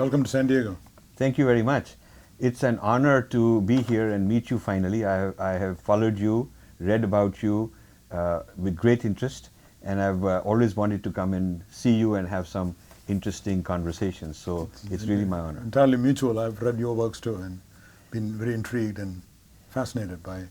Welcome to San Diego. Thank you very much. It's an honor to be here and meet you finally. I have followed you, read about you with great interest, and I've always wanted to come and see you and have some interesting conversations. So it's really my honor. Entirely mutual. I've read your works too and been very intrigued and fascinated by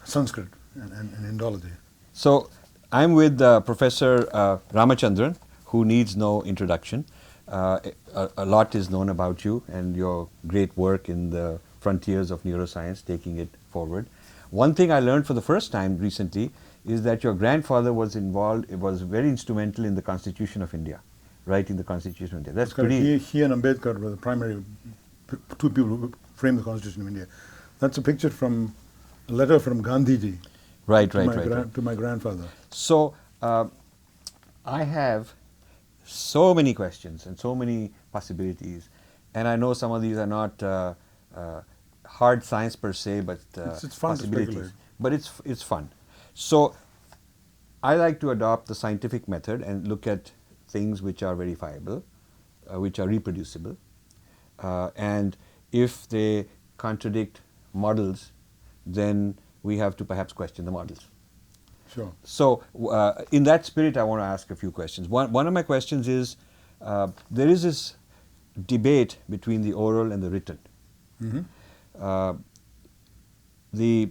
Sanskrit and Indology. So I'm with Professor Ramachandran, who needs no introduction. A lot is known about you and your great work in the frontiers of neuroscience, taking it forward. One thing I learned for the first time recently is that your grandfather was involved, was very instrumental in the Constitution of India, writing the Constitution of India. That's pretty... He and Ambedkar were the primary two people who framed the Constitution of India. That's a picture from a letter from Gandhiji to my grandfather. So I have so many questions and so many possibilities, and I know some of these are not hard science per se, but it's fun possibilities. To speculate. But it's fun. So I like to adopt the scientific method and look at things which are verifiable, which are reproducible, and if they contradict models, then we have to perhaps question the models. Sure. So in that spirit, I want to ask a few questions. One of my questions is, there is this debate between the oral and the written. Mm-hmm. The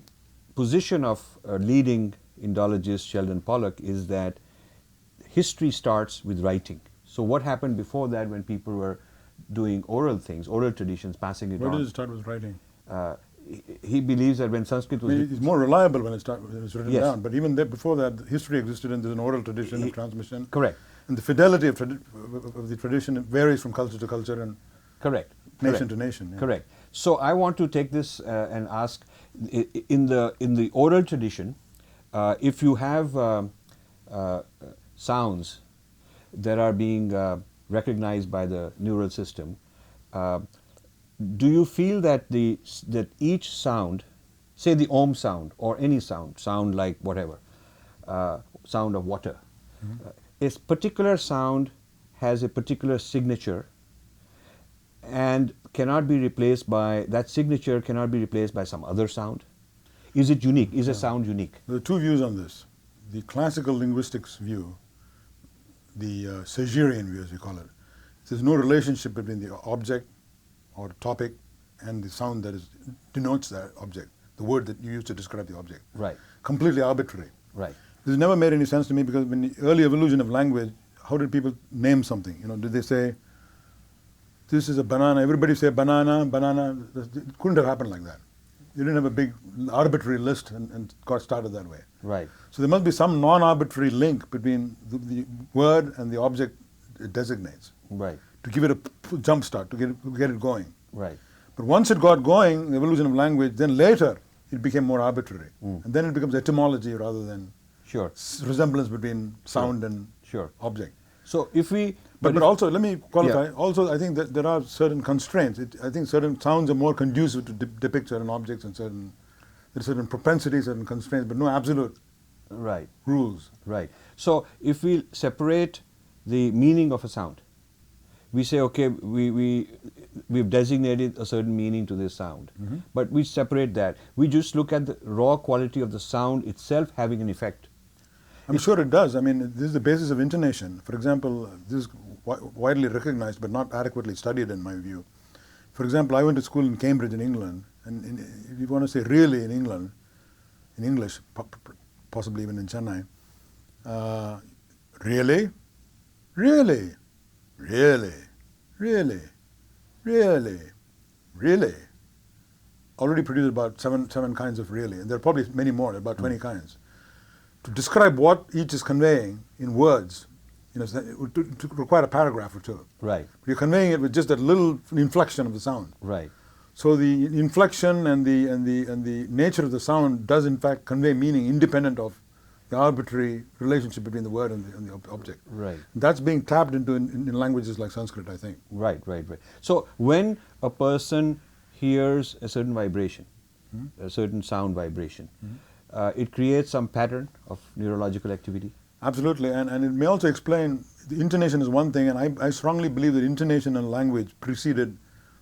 position of a leading Indologist, Sheldon Pollock, is that history starts with writing. So what happened before that when people were doing oral things, oral traditions, passing it on? Where does it start with writing? He believes that when Sanskrit was... It's more reliable when it's written Yes. down, but even before that, history existed and there's an oral tradition of transmission. Correct. And the fidelity of the tradition varies from culture to culture and Correct. nation to nation. Yeah. Correct. So I want to take this and ask, in the oral tradition, if you have sounds that are being recognized by the neural system, do you feel that that each sound, say the Om sound or any sound like whatever, sound of water, a particular sound has a particular signature and cannot be replaced by, that signature cannot be replaced by some other sound? Is it unique? Is a sound unique? There are two views on this. The classical linguistics view, the Segerian view as we call it, there's no relationship between the object or topic and the sound that denotes that object, the word that you use to describe the object. Right. Completely arbitrary. Right. This never made any sense to me because in the early evolution of language, how did people name something? You know, did they say, this is a banana, everybody say banana, banana? It couldn't have happened like that. You didn't have a big arbitrary list and got started that way. Right. So there must be some non-arbitrary link between the word and the object it designates. Right. To give it a jump start, to get it going. Right. But once it got going, the evolution of language, then later it became more arbitrary. And then it becomes etymology rather than resemblance between sound and object. So if we... But also, let me qualify, also I think that there are certain constraints. I think certain sounds are more conducive to depict certain objects and there's certain propensities, certain constraints, but no absolute rules. Right. So if we separate the meaning of a sound, we say, okay, we've designated a certain meaning to this sound, but we separate that. We just look at the raw quality of the sound itself having an effect. I'm sure it does. I mean, this is the basis of intonation. For example, this is widely recognized but not adequately studied in my view. For example, I went to school in Cambridge in England, and if you want to say really in England, in English, possibly even in Chennai, really, really, really, really, really, really, already produced about seven kinds of really, and there are probably many more, about 20 kinds. To describe what each is conveying in words, you know, it would require a paragraph or two. Right. You're conveying it with just that little inflection of the sound. Right. So the inflection and the nature of the sound does in fact convey meaning independent of the arbitrary relationship between the word and the object. Right. That's being tapped into in languages like Sanskrit, I think. Right. So when a person hears a certain vibration, a certain sound vibration, it creates some pattern of neurological activity. Absolutely, and it may also explain the intonation is one thing, and I strongly believe that intonation and language preceded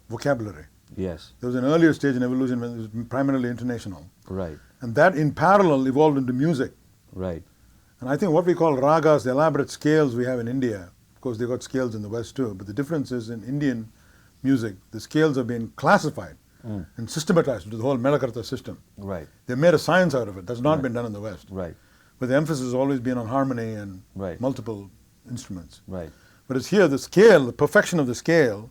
vocabulary. Yes. There was an earlier stage in evolution when it was primarily intonational. Right. And that in parallel evolved into music. Right. And I think what we call ragas, the elaborate scales we have in India, of course they got scales in the West too, but the difference is in Indian music, the scales have been classified and systematized into the whole Melakarta system. Right. They made a science out of it. That's not been done in the West. Right. But the emphasis has always been on harmony and Right. multiple instruments. Right. But it's here, the scale, the perfection of the scale,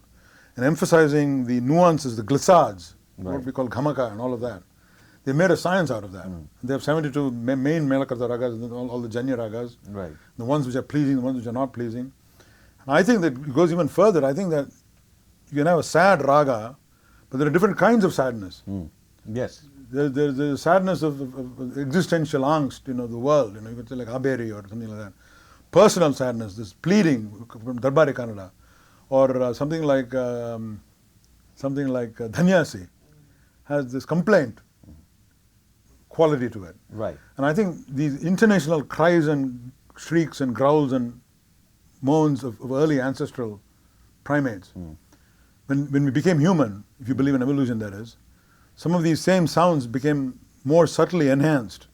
and emphasizing the nuances, the glissades, what Right. we call ghamaka and all of that. They made a science out of that. They have 72 main Melakarta ragas, and all the Janya ragas, Right. the ones which are pleasing, the ones which are not pleasing. And I think that it goes even further. I think that you can have a sad raga, but there are different kinds of sadness. Yes. There's the sadness of existential angst, the world. You could say like Aberi or something like that. Personal sadness, this pleading from Darbari Kannada, or something like Dhanyasi has this complaint quality to it. Right. And I think these international cries and shrieks and growls and moans of early ancestral primates, when we became human, if you believe in evolution that is, some of these same sounds became more subtly enhanced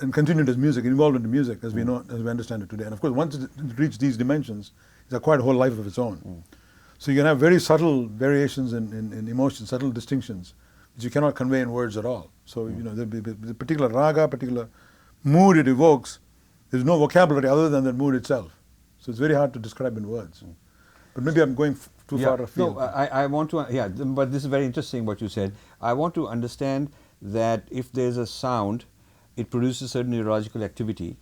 and continued as music, evolved into music as we know, as we understand it today. And of course, once it reached these dimensions, it's acquired a whole life of its own. So you can have very subtle variations in emotion, subtle distinctions, which you cannot convey in words at all. So, there'll be the particular raga, particular mood it evokes, there's no vocabulary other than that mood itself. So it's very hard to describe in words. But maybe I'm going too far afield. No, I want to, but this is very interesting what you said. I want to understand that if there's a sound, it produces certain neurological activity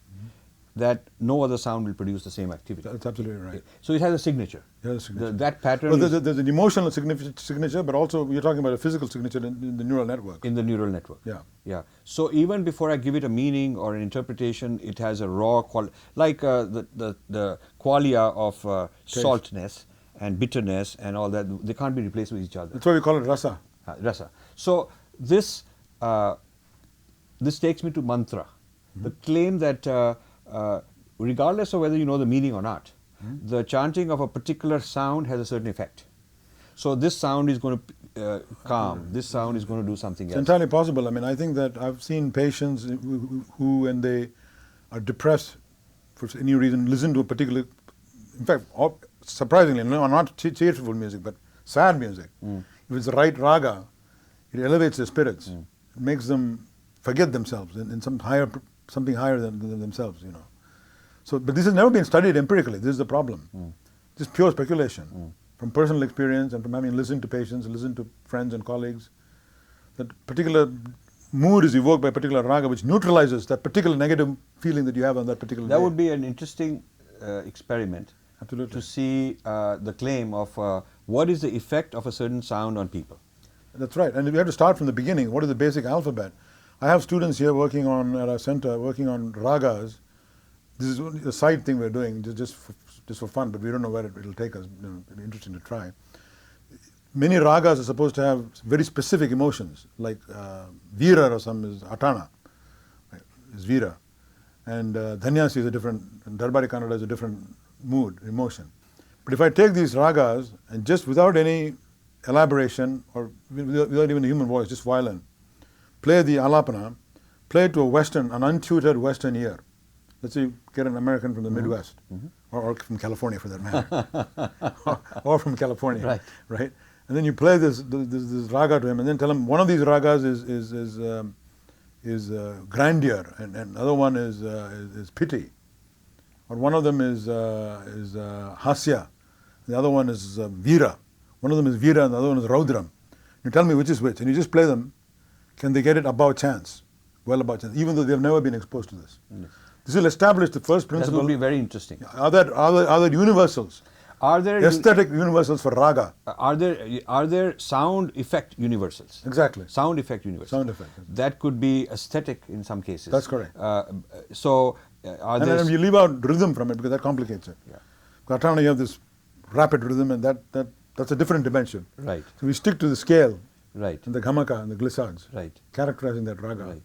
that no other sound will produce the same activity. That's absolutely right. So it has a signature. It has a signature. That pattern Well, is there's an emotional signature, but also you're talking about a physical signature in the neural network. in the neural network. Yeah. Yeah. So even before I give it a meaning or an interpretation, it has a raw like the qualia of saltness and bitterness and all that. They can't be replaced with each other. That's why we call it rasa. Rasa. So this takes me to mantra, the claim that regardless of whether you know the meaning or not, the chanting of a particular sound has a certain effect. So this sound is going to calm. This sound is going to do something It's else. entirely possible. I mean, I think that I've seen patients who, when they are depressed for any reason, listen to a particular, in fact, surprisingly, not cheerful music, but sad music. If it's the right raga, it elevates their spirits. It makes them forget themselves in something higher than themselves, So, but this has never been studied empirically. This is the problem. Just pure speculation from personal experience and from having listened to patients, listened to friends and colleagues. That particular mood is evoked by a particular raga, which neutralizes that particular negative feeling that you have on that particular day. That would be an interesting experiment. Absolutely. To see the claim of what is the effect of a certain sound on people. That's right. And we have to start from the beginning. What is the basic alphabet? I have students here working at our center, working on ragas. This is a side thing we're doing, just for fun, but we don't know where it'll take us. It'll be interesting to try. Many ragas are supposed to have very specific emotions, like Veera Rasam is Atana, right, is Veera. And Dhanyasi is a different, and Darbari Kannada is a different mood, emotion. But if I take these ragas and just without any elaboration or without even a human voice, just violin, play the alapana, play it to an untutored Western ear. Let's say you get an American from the Midwest, or from California for that matter, or from California, right? And then you play this raga to him, and then tell him one of these ragas is grandeur, and another one is pity, or one of them is hasya, the other one is veera. One of them is veera, and the other one is raudram. You tell me which is which, and you just play them. Can they get it above chance, well above chance, even though they've never been exposed to this? Yes. This will establish the first principle. That would be very interesting. Are there universals? Are there aesthetic universals for raga? Are there sound effect universals? Exactly. Sound effect universals. Sound effect. That could be aesthetic in some cases. That's correct. And you leave out rhythm from it because that complicates it. Yeah. Katana, you have this rapid rhythm, and that's a different dimension. Right. So we stick to the scale. Right. And the ghamaka and the glissades. Right. Characterizing that raga. Right.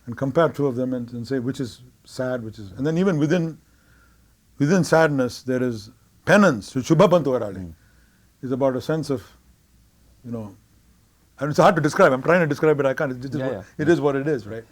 And compare two of them and say which is sad, which is, and then even within Within sadness, there is penance, Shubhabantu Varali, is about a sense of, and it's hard to describe. I'm trying to describe it, I can't. It is what it is, right?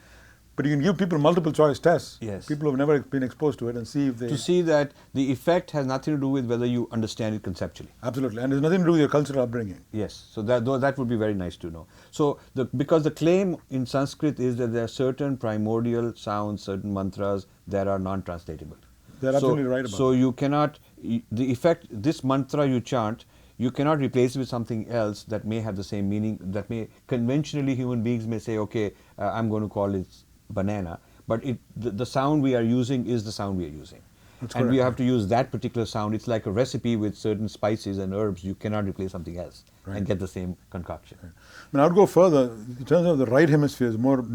But you can give people multiple choice tests, people who have never been exposed to it, and see if they... To see that the effect has nothing to do with whether you understand it conceptually. Absolutely, and there's nothing to do with your cultural upbringing. Yes, so that would be very nice to know. So, because the claim in Sanskrit is that there are certain primordial sounds, certain mantras that are non-translatable. They're absolutely right about So you cannot, the effect, this mantra you chant, you cannot replace it with something else that may have the same meaning, that may, conventionally human beings may say, okay, I'm going to call it banana, but the sound we are using is the sound we are using. That's and correct. we have to use that particular sound. It's like a recipe with certain spices and herbs. You cannot replace something else and get the same concoction. Right. I mean, I would go further. It turns out the right hemisphere is more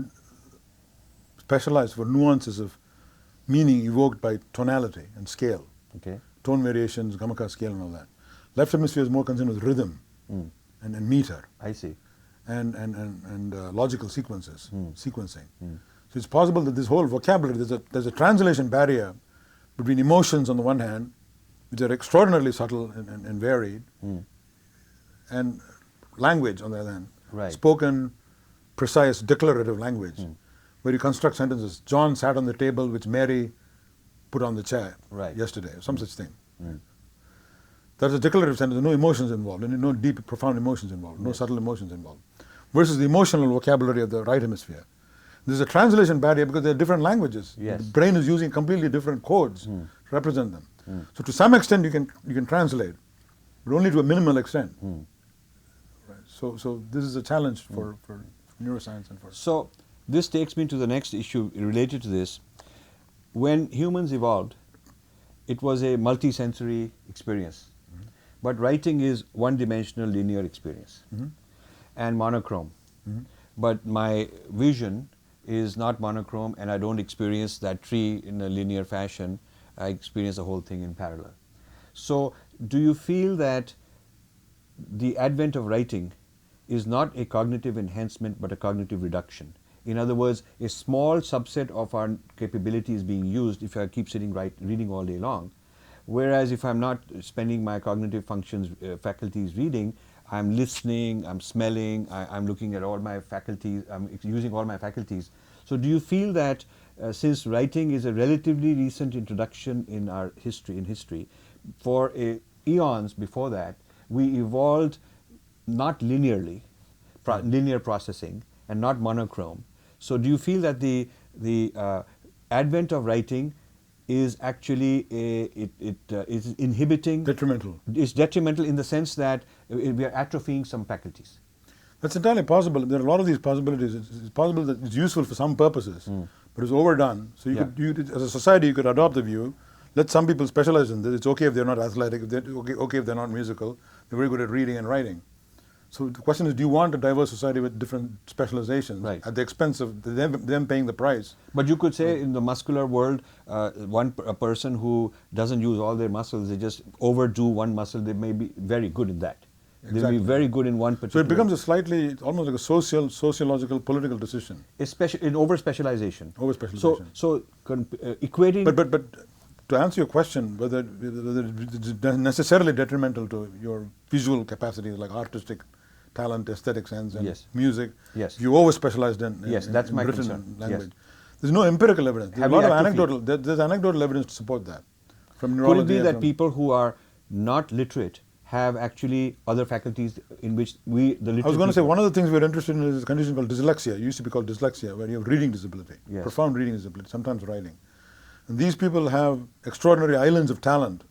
specialized for nuances of meaning evoked by tonality and scale. Okay. Tone variations, gamaka scale and all that. Left hemisphere is more concerned with rhythm and meter. I see. And logical sequences, sequencing. So it's possible that this whole vocabulary, there's a translation barrier between emotions on the one hand, which are extraordinarily subtle and varied, and language on the other hand. Right. Spoken, precise, declarative language, where you construct sentences. John sat on the table which Mary put on the chair yesterday, or some such thing. That's a declarative sentence, no emotions involved, and no deep, profound emotions involved, no subtle emotions involved. Versus the emotional vocabulary of the right hemisphere. There's a translation barrier because they're different languages. Yes. The brain is using completely different codes to represent them. So to some extent you can translate, but only to a minimal extent. Right. So this is a challenge for neuroscience and for... So this takes me to the next issue related to this. When humans evolved, it was a multi-sensory experience. But writing is one-dimensional linear experience and monochrome. But my vision is not monochrome, and I don't experience that tree in a linear fashion. I experience the whole thing in parallel. So do you feel that the advent of writing is not a cognitive enhancement but a cognitive reduction? In other words, a small subset of our capability is being used if I keep sitting reading all day long. Whereas if I'm not spending my cognitive functions, faculties reading, I'm listening, I'm smelling, I'm looking at all my faculties, I'm using all my faculties. So do you feel that since writing is a relatively recent introduction in our history, for eons before that, we evolved not linearly, linear processing and not monochrome. So do you feel that the advent of writing is actually is inhibiting... Detrimental. It's detrimental in the sense that we are atrophying some faculties. That's entirely possible. There are a lot of these possibilities. It's possible that it's useful for some purposes, but it's overdone. So you could, as a society, you could adopt the view, let some people specialize in this. It's okay if they're not athletic, okay if they're not musical. They're very good at reading and writing. So the question is, do you want a diverse society with different specializations at the expense of them paying the price? But you could say in the muscular world, a person who doesn't use all their muscles, they just overdo one muscle, they may be very good in that. Exactly. They'll be very good in one particular... So it becomes a slightly, almost like a sociological, political decision. Especially in over-specialization. Over-specialization. So equating... But to answer your question, whether it's necessarily detrimental to your visual capacities like artistic talent, aesthetic sense, and music, if you over-specialized in that's my written concern. language. There's no empirical evidence. There's a lot of anecdotal, there's anecdotal evidence to support that. From neurology. Could it be that people who are not literate have actually other faculties in which the literate... I was going to say, one of the things we're interested in is a condition called dyslexia. It used to be called dyslexia, where you have reading disability, profound reading disability, sometimes writing. And these people have extraordinary islands of talent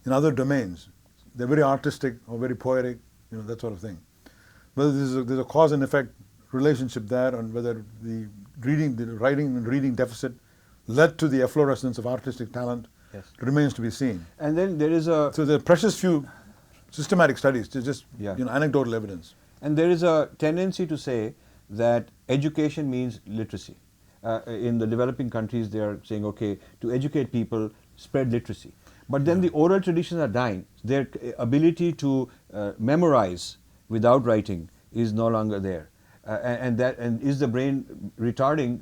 in other domains. They're very artistic or very poetic, that sort of thing. Whether there's a cause and effect relationship there, and whether the writing and reading deficit led to the efflorescence of artistic talent remains to be seen. And then there is a... So there are precious few systematic studies, just anecdotal evidence. And there is a tendency to say that education means literacy. In the developing countries, they are saying, okay, to educate people, spread literacy. But then the oral traditions are dying. Their ability to memorize without writing is no longer there. And is the brain retarding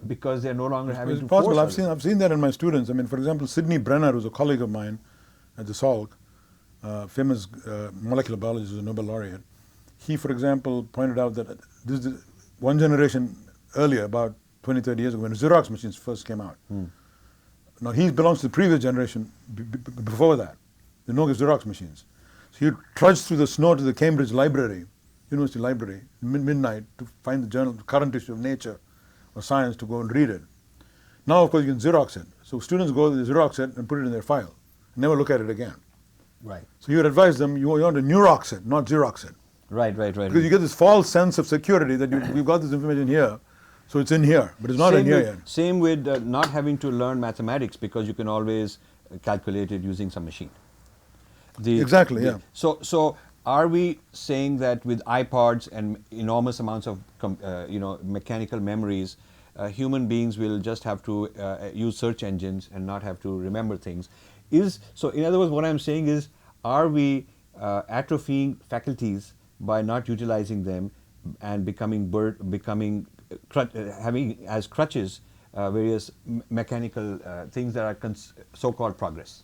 because they're no longer having It's to possible. force I've seen that in my students. I mean, for example, Sidney Brenner, who's a colleague of mine at the Salk, famous molecular biologist, a Nobel laureate. He, for example, pointed out that this is one generation earlier, about 20, 30 years ago, when Xerox machines first came out. Now, he belongs to the previous generation before that. There were no Xerox machines. So he trudged through the snow to the Cambridge Library, University Library, midnight, to find the journal, the current issue of Nature or Science, to go and read it. Now, of course, you can Xerox it. So students go to the Xerox it and put it in their file, and never look at it again. Right. So you would advise them, you want to Neurox it, not Xerox it. Right. Because you get this false sense of security that we've got this information here, so it's in here, but it's not in here yet. Same with not having to learn mathematics, because you can always calculate it using some machine. Exactly, yeah. So are we saying that with iPods and enormous amounts of mechanical memories, human beings will just have to use search engines and not have to remember things? So in other words, what I'm saying is, are we atrophying faculties by not utilizing them and having as crutches various mechanical things that are so-called progress?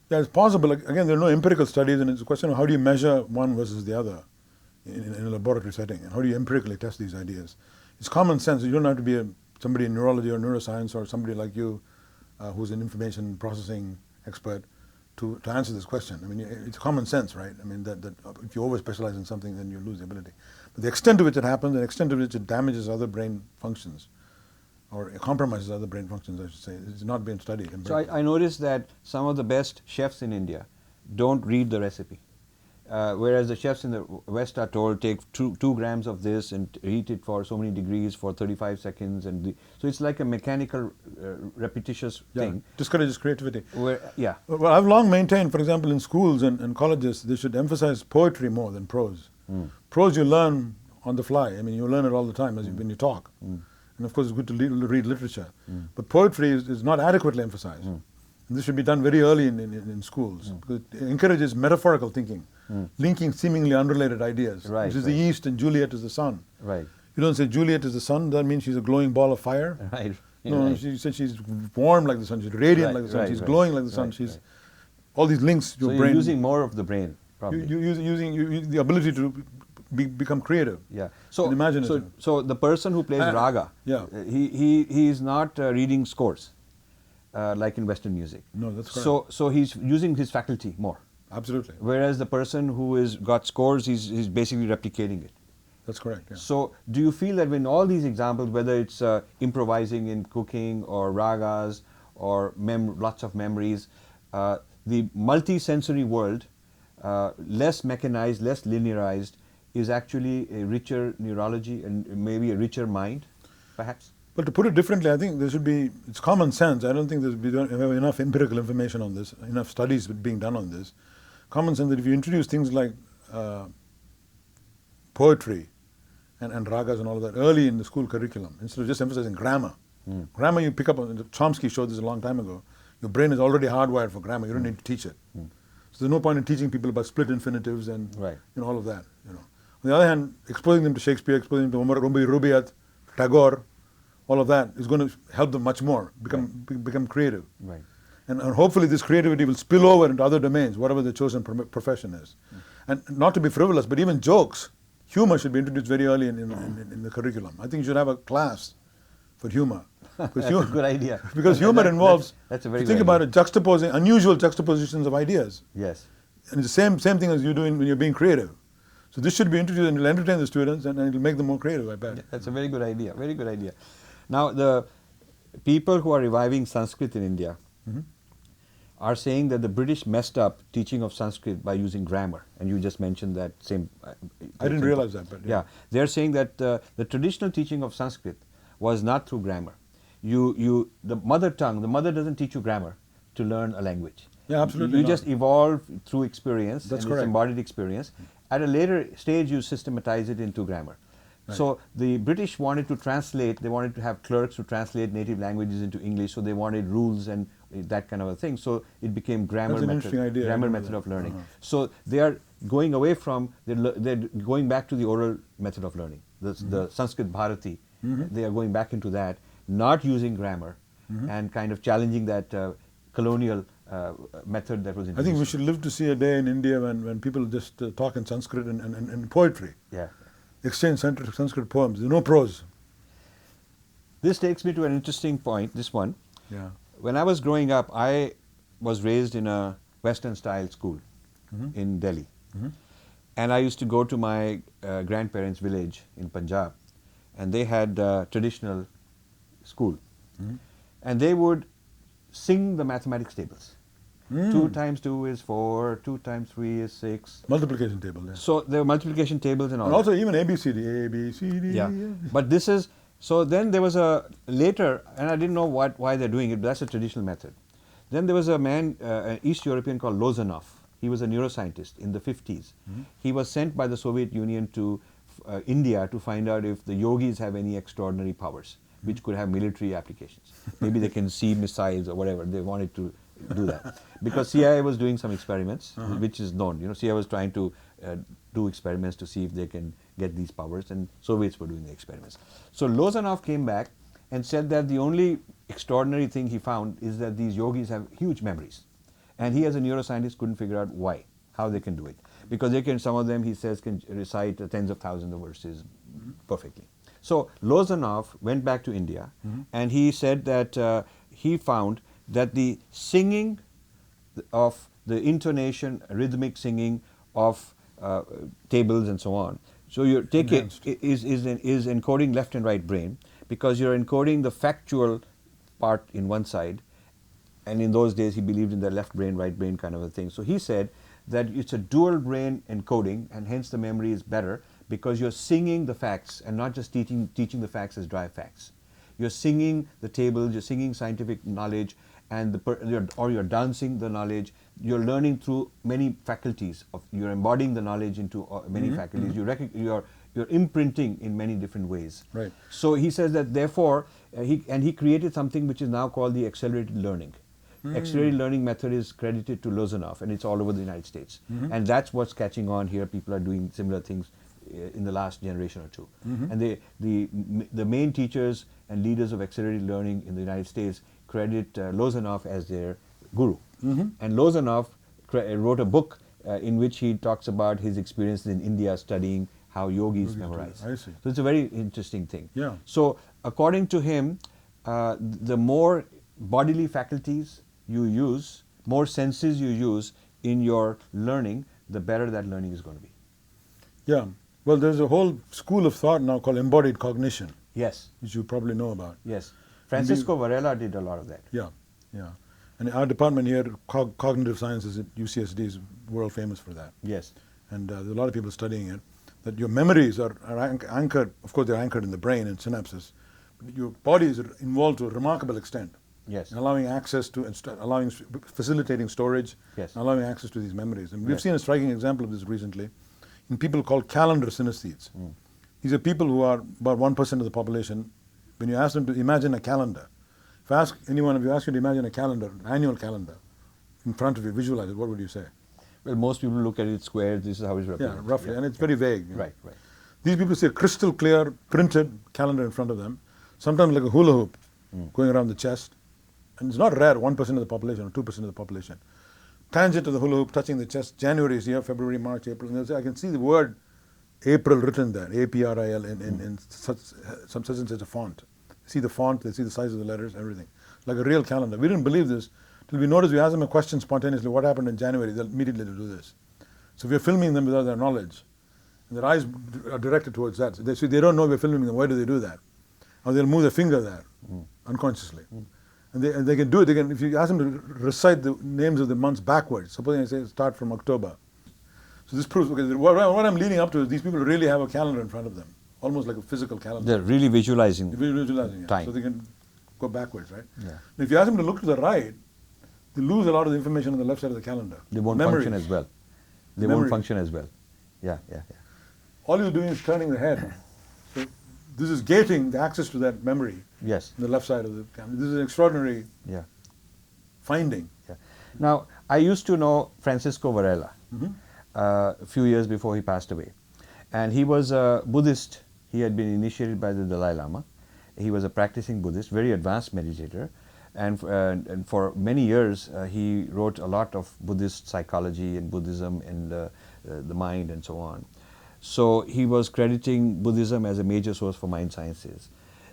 Yeah, it's possible. Again, there are no empirical studies, and it's a question of how do you measure one versus the other in a laboratory setting, and how do you empirically test these ideas? It's common sense. You don't have to be somebody in neurology or neuroscience or somebody like you who's an information processing expert to answer this question. I mean, it's common sense, right? I mean, that if you over-specialize in something, then you lose the ability. But the extent to which it happens, the extent to which it damages other brain functions, or compromises other brain functions, I should say, is not being studied. So I noticed that some of the best chefs in India don't read the recipe. Whereas the chefs in the West are told, take 2 grams of this and heat it for so many degrees for 35 seconds. So it's like a mechanical, repetitious thing. Discourages creativity. Yeah. Well, I've long maintained, for example, in schools and colleges, they should emphasize poetry more than prose. Prose you learn on the fly. I mean, you learn it all the time when you talk. And of course, it's good to read literature. But poetry is not adequately emphasized. And this should be done very early in schools, because it encourages metaphorical thinking, linking seemingly unrelated ideas, which is the yeast and Juliet is the sun. Right. You don't say Juliet is the sun, that means she's a glowing ball of fire. Right. No, she said she's warm like the sun, she's radiant like the sun, she's glowing like the sun, she's all these links to your brain. You're using more of the brain, probably. You're using the ability to become creative. Yeah. And imaginative. So the person who plays raga, he is not reading scores like in Western music. No, that's correct. So he's using his faculty more. Absolutely. Whereas the person who has got scores, he's basically replicating it. That's correct. Yeah. So do you feel that in all these examples, whether it's improvising in cooking or ragas or lots of memories, the multi-sensory world, less mechanized, less linearized, is actually a richer neurology and maybe a richer mind, perhaps? But to put it differently, I think it's common sense. I don't think we don't have enough empirical information on this, enough studies being done on this. Common sense that if you introduce things like poetry and ragas and all of that early in the school curriculum, instead of just emphasizing grammar. Grammar you pick up on, Chomsky showed this a long time ago, your brain is already hardwired for grammar, you don't need to teach it. So there's no point in teaching people about split infinitives and all of that. On the other hand, exposing them to Shakespeare, exposing them to Rubaiyat, Tagore, all of that is going to help them much more, become creative. Right. And hopefully this creativity will spill over into other domains, whatever the chosen profession is. And not to be frivolous, but even jokes, humor should be introduced very early in the curriculum. I think you should have a class for humor. That's a good idea. Because humor involves, that's a very think about it, unusual juxtapositions of ideas. Yes. And it's the same thing as you're doing when you're being creative. So this should be introduced and it'll entertain the students and it'll make them more creative, I bet. Yeah, that's a very good idea, very good idea. Now, the people who are reviving Sanskrit in India are saying that the British messed up teaching of Sanskrit by using grammar, and you just mentioned that same. I didn't realize that, but yeah, they're saying that the traditional teaching of Sanskrit was not through grammar. The mother tongue, the mother doesn't teach you grammar to learn a language. Yeah, absolutely. You just evolve through experience. That's and correct. It's embodied experience. At a later stage, you systematize it into grammar. So the British wanted to translate, they wanted to have clerks to translate native languages into English, so they wanted rules and that kind of a thing. So it became grammar method of learning. So they are going away from, they're going back to the oral method of learning. The Sanskrit Bharati, they are going back into that, not using grammar and kind of challenging that colonial method that was introduced. I think we should live to see a day in India when people just talk in Sanskrit and poetry. Yeah. Exchange Sanskrit poems. There's no prose. This takes me to an interesting point, this one. Yeah. When I was growing up, I was raised in a Western style school in Delhi. And I used to go to my grandparents' village in Punjab, and they had traditional school. And they would sing the mathematics tables. 2 times 2 is 4, 2 times 3 is 6. Multiplication table, yeah. So there were multiplication tables and all. And also even ABCD, A, B, C, D. Yeah. But this is, so then there was a, later, and I didn't know why they're doing it, but that's a traditional method. Then there was a man, an East European called Lozanov. He was a neuroscientist in the 50s. He was sent by the Soviet Union to India to find out if the yogis have any extraordinary powers, which could have military applications. Maybe they can see missiles or whatever. They wanted to do that. Because CIA was doing some experiments, which is known. You know, CIA was trying to do experiments to see if they can get these powers, and Soviets were doing the experiments. So Lozanov came back and said that the only extraordinary thing he found is that these yogis have huge memories. And he as a neuroscientist couldn't figure out why, how they can do it. Because they can, some of them, he says, can recite tens of thousands of verses perfectly. So Lozanov went back to India, and he said that he found that the singing of the intonation, rhythmic singing of tables and so on. So you take it is encoding left and right brain, because you're encoding the factual part in one side, and in those days he believed in the left brain, right brain kind of a thing. So he said that it's a dual brain encoding, and hence the memory is better because you're singing the facts and not just teaching the facts as dry facts. You're singing the tables, you're singing scientific knowledge, and you're dancing the knowledge. You're learning through many faculties. You're embodying the knowledge into many faculties. You're imprinting in many different ways. Right. So he says that therefore, he created something which is now called the accelerated learning. Accelerated learning method is credited to Lozanov, and it's all over the United States. And that's what's catching on here. People are doing similar things in the last generation or two. And the main teachers and leaders of accelerated learning in the United States credit Lozanov as their guru. And Lozanov wrote a book in which he talks about his experiences in India studying how yogis memorize. I see. So it's a very interesting thing. Yeah. So according to him, the more bodily faculties you use, more senses you use in your learning, the better that learning is going to be. Yeah. Well, there's a whole school of thought now called embodied cognition. Yes. Which you probably know about. Yes. Francisco Varela did a lot of that. Yeah, yeah. And our department here, cognitive sciences at UCSD, is world famous for that. Yes. And there are a lot of people studying it. That your memories are anchored, of course they're anchored in the brain and synapses, but your body is involved to a remarkable extent. Yes. In allowing access to, facilitating storage, yes, and allowing access to these memories. And we've seen a striking example of this recently in people called calendar synesthetes. These are people who are about 1% of the population. When you ask them to imagine a calendar, if I ask anyone of you, ask you to imagine a calendar, an annual calendar, in front of you, visualize it, what would you say? Well, most people look at it square, this is how it's represented. Yeah, roughly, and it's very vague. You know. Right, right. These people see a crystal clear, printed calendar in front of them, sometimes like a hula hoop going around the chest. And it's not rare, 1% of the population or 2% of the population. Tangent to the hula hoop, touching the chest, January is here, February, March, April. And they'll say, I can see the word April written there, A-P-R-I-L, in such and such a font. They see the font, they see the size of the letters, everything. Like a real calendar. We didn't believe this till we noticed, we asked them a question spontaneously, what happened in January? They'll immediately do this. So we're filming them without their knowledge. And their eyes are directed towards that. So they don't know we're filming them. Why do they do that? Or they'll move their finger there, unconsciously. And they can do it. If you ask them to recite the names of the months backwards, supposing I say start from October. So this proves, okay, what I'm leading up to is these people really have a calendar in front of them, almost like a physical calendar. They're really visualizing. They're visualizing, time. So they can go backwards, right? Yeah. And if you ask them to look to the right, they lose a lot of the information on the left side of the calendar. They won't function as well. They won't function as well. Yeah, yeah, yeah. All you're doing is turning the head. So this is gating the access to that memory Yes. on the left side of the camera. This is an extraordinary Yeah. finding. Yeah. Now, I used to know Francisco Varela Mhm. a few years before he passed away. And he was a Buddhist. He had been initiated by the Dalai Lama. He was a practicing Buddhist, very advanced meditator. And for many years, he wrote a lot of Buddhist psychology and Buddhism and the mind and so on. So he was crediting Buddhism as a major source for mind sciences.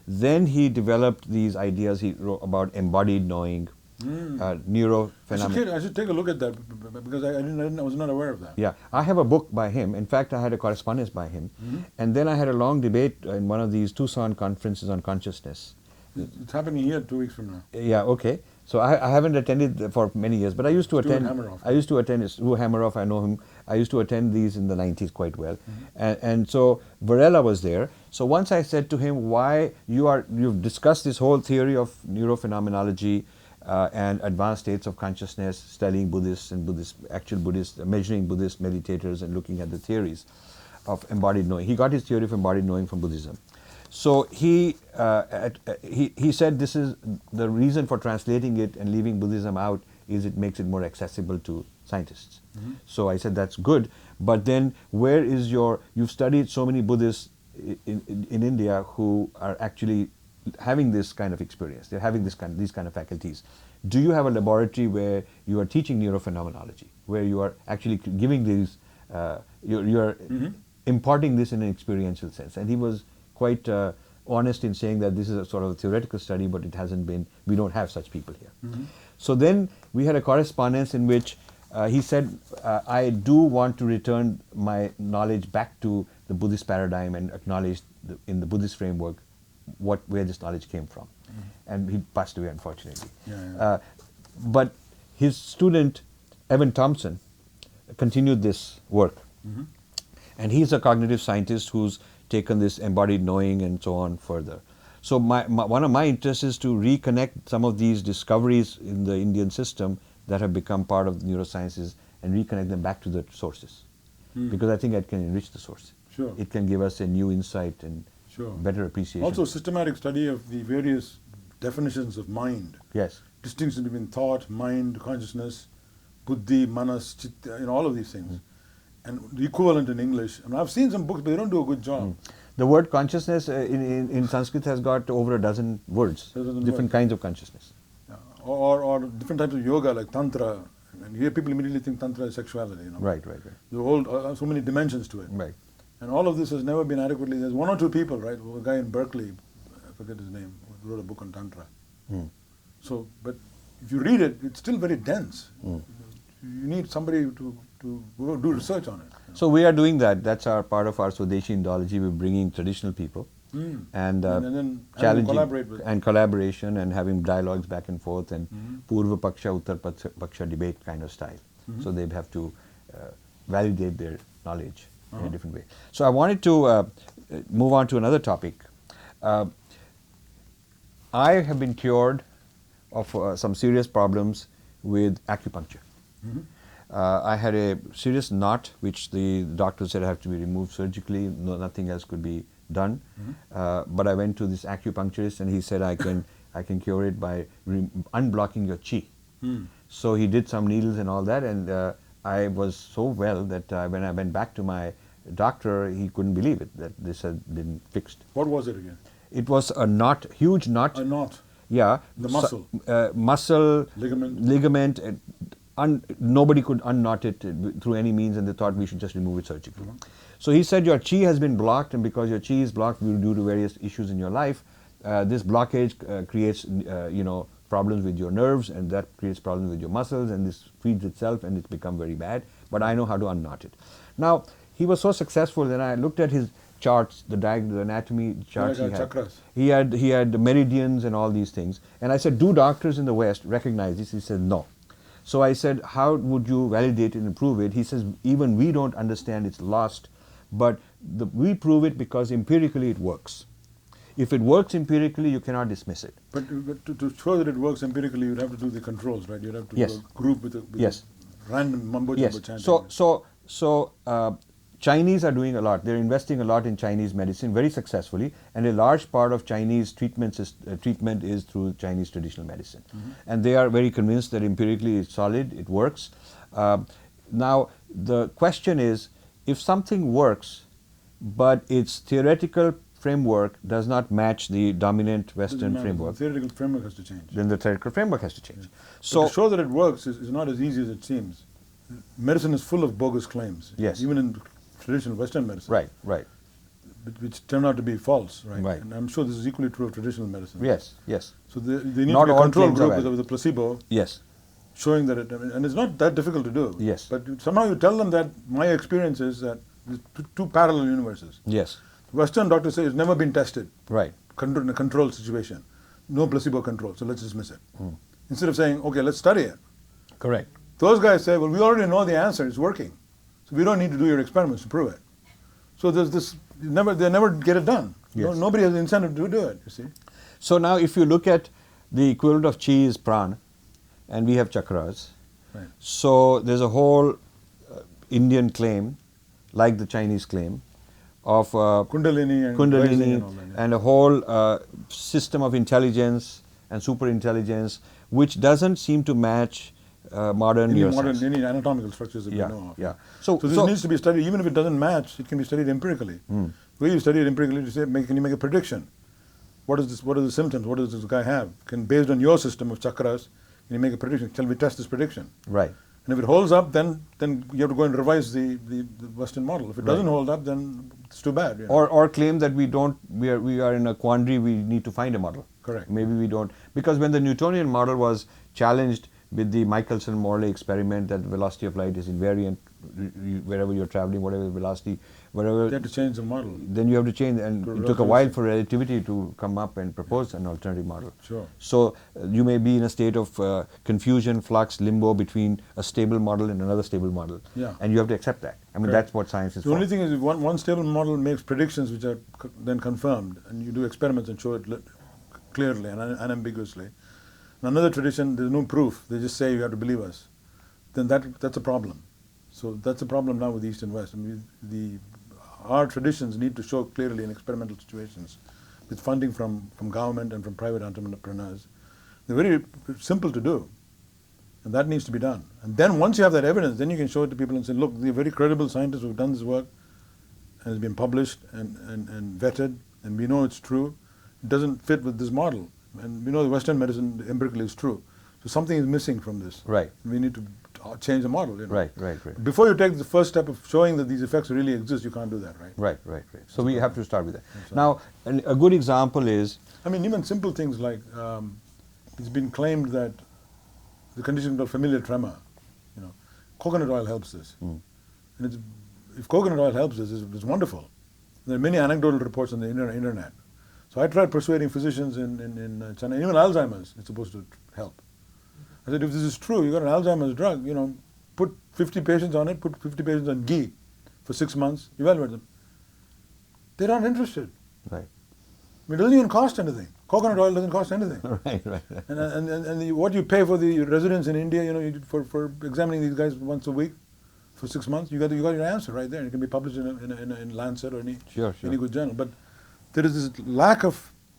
Then he developed these ideas he wrote about embodied knowing, neurophenomena. I should take a look at that because I was not aware of that. Yeah, I have a book by him. In fact, I had a correspondence by him. And then I had a long debate in one of these Tucson conferences on consciousness. It's happening here 2 weeks from now. Yeah, okay. So I haven't attended for many years, but I used to Stuart attend. Hameroff. I used to attend Stu Hameroff. I know him. I used to attend these in the 90s quite well, and so Varela was there. So once I said to him, "Why you've discussed this whole theory of neurophenomenology and advanced states of consciousness, studying Buddhists and actual Buddhists, measuring Buddhist meditators, and looking at the theories of embodied knowing." He got his theory of embodied knowing from Buddhism. So he said this is the reason for translating it and leaving Buddhism out is it makes it more accessible to scientists. So I said that's good, but then where is you've studied so many Buddhists in India who are actually having this kind of experience, they're having these kind of faculties. Do you have a laboratory where you are teaching neurophenomenology, where you are actually giving these, you're imparting this in an experiential sense? And he was quite honest in saying that this is a sort of a theoretical study, but it hasn't been, we don't have such people here. So then we had a correspondence in which he said, I do want to return my knowledge back to the Buddhist paradigm and acknowledge in the Buddhist framework where this knowledge came from. And he passed away, unfortunately. But his student, Evan Thompson, continued this work. And he's a cognitive scientist who's taken this embodied knowing and so on further. So one of my interests is to reconnect some of these discoveries in the Indian system that have become part of the neurosciences and reconnect them back to the sources. Because I think it can enrich the source. Sure. It can give us a new insight and better appreciation. Also, systematic study of the various definitions of mind. Yes. Distinction between thought, mind, consciousness, buddhi, manas, chitta, all of these things. And the equivalent in English. I mean, I've seen some books, but they don't do a good job. The word consciousness in Sanskrit has got over a dozen words, different kinds of consciousness. Or different types of yoga, like Tantra. And here people immediately think Tantra is sexuality. Right. The whole, so many dimensions to it. Right. And all of this has never been adequately, there's one or two people, right? A guy in Berkeley, I forget his name, who wrote a book on Tantra. So, but if you read it, it's still very dense. You need somebody to go do research on it. So we are doing that. That's our part of our Swadeshi Indology. We're bringing traditional people and then challenging and collaboration and having dialogues back and forth and Purva Paksha, Uttar Paksha debate kind of style. So they have to validate their knowledge in a different way. So I wanted to move on to another topic. I have been cured of some serious problems with acupuncture. I had a serious knot which the doctor said had to be removed surgically. Nothing else could be done. But I went to this acupuncturist and he said I can cure it by unblocking your chi. So he did some needles and all that, and I was so well that when I went back to my doctor, he couldn't believe it that this had been fixed. What was it again? It was a knot, huge knot. A knot. Yeah. The muscle. Muscle. Ligament. Nobody could unknot it through any means, and they thought we should just remove it surgically. So he said your chi has been blocked, and because your chi is blocked due to various issues in your life, this blockage creates problems with your nerves, and that creates problems with your muscles, and this feeds itself, and it's become very bad. But I know how to unknot it. Now he was so successful that I looked at his charts, the anatomy charts he had. Chakras. He had meridians and all these things, and I said, do doctors in the West recognize this? He said no. So I said, how would you validate it and prove it? He says, even we don't understand, it's lost, but we prove it because empirically it works. If it works empirically, you cannot dismiss it. But to show that it works empirically, you'd have to do the controls, right? You'd have to do a group with a random mumbo-jumbo chanting. So Chinese are doing a lot. They're investing a lot in Chinese medicine very successfully, and a large part of Chinese treatment is through Chinese traditional medicine. And they are very convinced that empirically it's solid, it works. Now, the question is, if something works, but its theoretical framework does not match the dominant Western framework, The theoretical framework has to change. then the theoretical framework has to change. But So, to show that it works is not as easy as it seems. Medicine is full of bogus claims. Yes. Even in traditional Western medicine. right, right. Which turn out to be false, right? Right. And I'm sure this is equally true of traditional medicine. Yes, yes, So they need Not to be a all control claims are group valid. with a placebo yes, showing that it, and it's not that difficult to do. Yes. But somehow you tell them that my experience is that there's two parallel universes. yes, Western doctors say it's never been tested right, in a controlled situation. No placebo control, so let's dismiss it. Instead of saying, okay, let's study it. correct. Those guys say, well, we already know the answer, it's working. So we don't need to do your experiments to prove it. So there's this, they never get it done. Yes. Nobody has the incentive to do it, you see. So now if you look at the equivalent of chi is prana, and we have chakras, Right. so there's a whole Indian claim, like the Chinese claim, of Kundalini and Kundalini rising and all that, yeah. and a whole system of intelligence and super intelligence, which doesn't seem to match modern neuroscience. Any anatomical structures that Yeah, we know of. yeah. So this needs to be studied, even if it doesn't match, it can be studied empirically. The way you study it empirically, you say, can you make a prediction? What is this? What are the symptoms? What does this guy have? Based on your system of chakras, can you make a prediction? Shall we test this prediction? Right. And if it holds up, then you have to go and revise the Western model. If it doesn't hold up, then it's too bad. Or claim that we are in a quandary, we need to find a model. Correct. Maybe we don't. Because when the Newtonian model was challenged with the Michelson-Morley experiment that the velocity of light is invariant wherever you're traveling, whatever the velocity, whatever. You have to change the model. Then you have to change, and To it took a while relativity. for relativity to come up and propose an alternative model. Sure. So you may be in a state of confusion, flux, limbo between a stable model and another stable model. Yeah. And you have to accept that. I mean, Correct. that's what science is The for. only thing is, if one stable model makes predictions which are then confirmed, and you do experiments and show it clearly and unambiguously. In another tradition, there's no proof. They just say you have to believe us. Then that's a problem. So that's a problem now with East and West. I mean, our traditions need to show clearly in experimental situations, with funding from government and from private entrepreneurs. They're very simple to do, and that needs to be done. And then once you have that evidence, then you can show it to people and say, look, they're very credible scientists who've done this work, and it's been published and vetted, and we know it's true. It doesn't fit with this model. And we know the Western medicine empirically is true. So something is missing from this. Right. We need to change the model. Right. Before you take the first step of showing that these effects really exist, you can't do that, right? Right. So we have to start with that. Now, a good example is, I mean, even simple things like it's been claimed that the condition called familiar tremor, coconut oil helps this. And if coconut oil helps this, it's wonderful. There are many anecdotal reports on the internet. So I tried persuading physicians in China, even Alzheimer's, it's supposed to help. I said, if this is true, you got an Alzheimer's drug, put 50 patients on it, put 50 patients on ghee for 6 months, evaluate them. They're not interested. right. I mean, it doesn't even cost anything. Coconut oil doesn't cost anything. Right. And what you pay for the residents in India, for examining these guys once a week for 6 months, you got your answer right there. It can be published in Lancet or any good journal. But there is this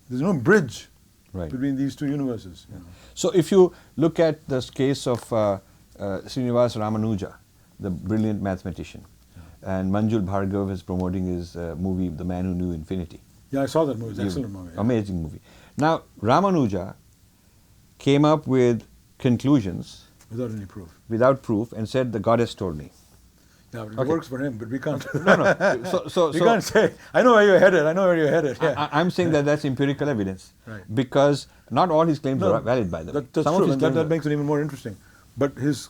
there's no bridge between these two universes. So if you look at this case of Srinivas Ramanuja, the brilliant mathematician, and Manjul Bhargava is promoting his movie, The Man Who Knew Infinity. Yeah, I saw that movie. It's an excellent movie. Yeah. Amazing movie. Now, Ramanuja came up with conclusions Without any proof. without proof and said, the goddess told me. Yeah, it Okay. works for him, but we can't. No. So we can't say, I know where you're headed, Yeah. I'm saying that that's empirical evidence. Right. Because not all his claims are valid by the way. That's Some true, of his and claims that are- makes it even more interesting. But his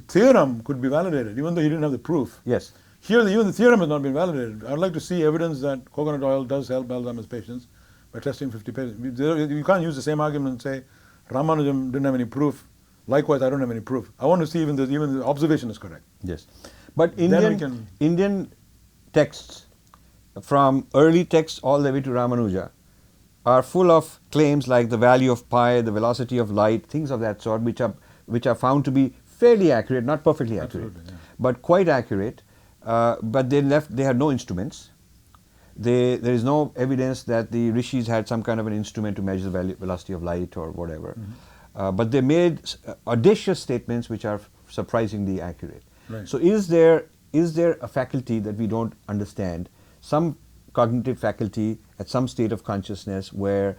theorem could be validated, even though he didn't have the proof. Yes. Here, even the theorem has not been validated. I would like to see evidence that coconut oil does help Alzheimer's patients by testing 50 patients. You can't use the same argument and say, Ramanujam didn't have any proof. Likewise, I don't have any proof. I want to see even the observation is correct. Yes. But Then we can- Indian texts, from early texts all the way to Ramanuja, are full of claims like the value of pi, the velocity of light, things of that sort, which are found to be fairly accurate, not perfectly accurate, Absolutely, yeah. but quite accurate. but they had no instruments. There is no evidence that the rishis had some kind of an instrument to measure the velocity of light or whatever. But they made audacious statements which are surprisingly accurate. Right. So is there a faculty that we don't understand, some cognitive faculty at some state of consciousness where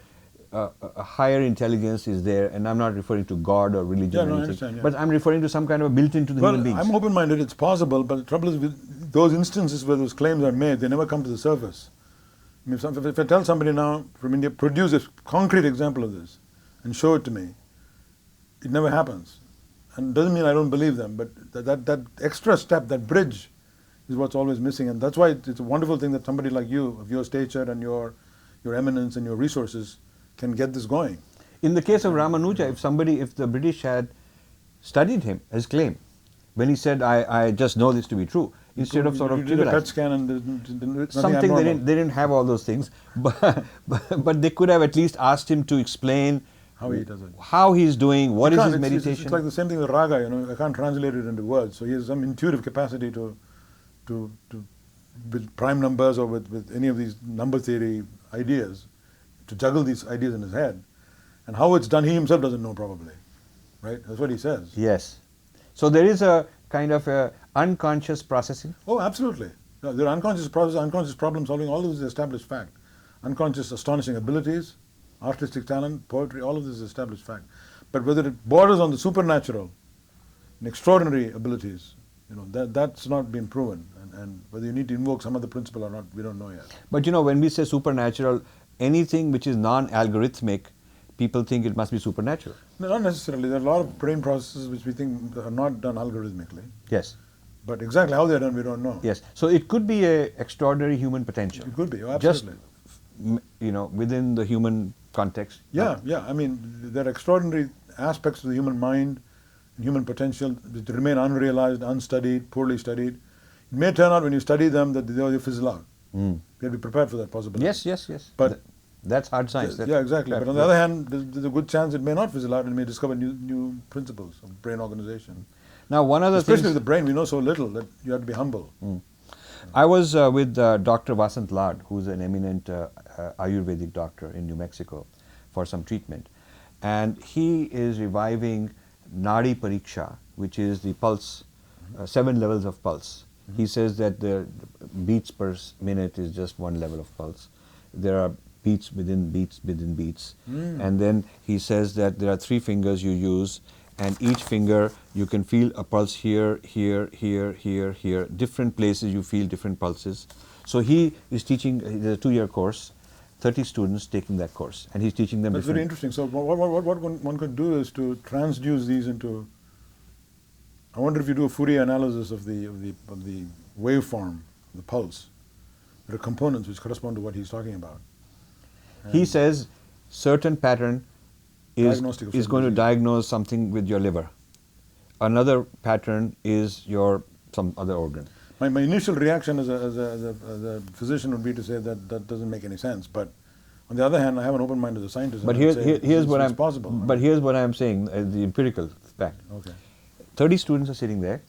a higher intelligence is there, and I'm not referring to God or religion Yeah, or no, I anything, understand, yeah. but I'm referring to some kind of built into the human beings. I'm open-minded, it's possible, but the trouble is with those instances where those claims are made, they never come to the surface. I mean, if I tell somebody now from India, produce a concrete example of this and show it to me, it never happens. And it doesn't mean I don't believe them, but that extra step, that bridge, is what's always missing. And that's why it's a wonderful thing that somebody like you, of your stature and your eminence and your resources, can get this going. In the case of Ramanuja, if the British had studied him, his claim, when he said, I just know this to be true, instead of sort of you did a PET trivializing. scan and there's Something they didn't have all those things, but they could have at least asked him to explain how he does it. How he's doing, what is his It's meditation. like the same thing with raga, I can't translate it into words. So he has some intuitive capacity to with prime numbers or with any of these number theory ideas, to juggle these ideas in his head. And how it's done, he himself doesn't know probably. Right? That's what he says. Yes. So there is a kind of a unconscious processing. Oh, absolutely. No, there are unconscious process, unconscious problem solving, all of this is established fact. Unconscious astonishing abilities, artistic talent, poetry, all of this is established fact. But whether it borders on the supernatural and extraordinary abilities, that's not been proven. And whether you need to invoke some other principle or not, we don't know yet. But when we say supernatural, anything which is non-algorithmic, people think it must be supernatural. No, not necessarily. There are a lot of brain processes which we think are not done algorithmically. Yes. But exactly how they're done, we don't know. Yes. So it could be a extraordinary human potential. It could be, absolutely. Just, within the human context. Yeah. I mean, there are extraordinary aspects of the human mind and human potential which remain unrealized, unstudied, poorly studied. It may turn out when you study them that they fizzle out. You have to be prepared for that possibility. Yes. But that's hard science. Yeah, exactly. But on the other hand, there's a good chance it may not fizzle out and may discover new principles of brain organization. Now, one other thing. Especially with the brain, we know so little that you have to be humble. I was with Dr. Vasant Lad, who's an eminent Ayurvedic doctor in New Mexico, for some treatment. And he is reviving Nadi Pariksha, which is the pulse, 7 levels of pulse. He says that the beats per minute is just 1 level of pulse. There are beats within beats within beats. And then he says that there are 3 fingers you use, and each finger you can feel a pulse here, here, here, here, here. Different places you feel different pulses. So he is teaching, it's a 2-year course, 30 students taking that course, and he's teaching them That's very interesting. So what one could do is to transduce these into, I wonder if you do a Fourier analysis of the waveform, the pulse. There are components which correspond to what he's talking about. He says certain pattern is going to diagnose something with your liver. Another pattern is some other organ. My initial reaction as a physician would be to say that doesn't make any sense. But on the other hand, I have an open mind as a scientist. But it's possible. But here's what I'm saying, the empirical fact. Okay. 30 students are sitting there,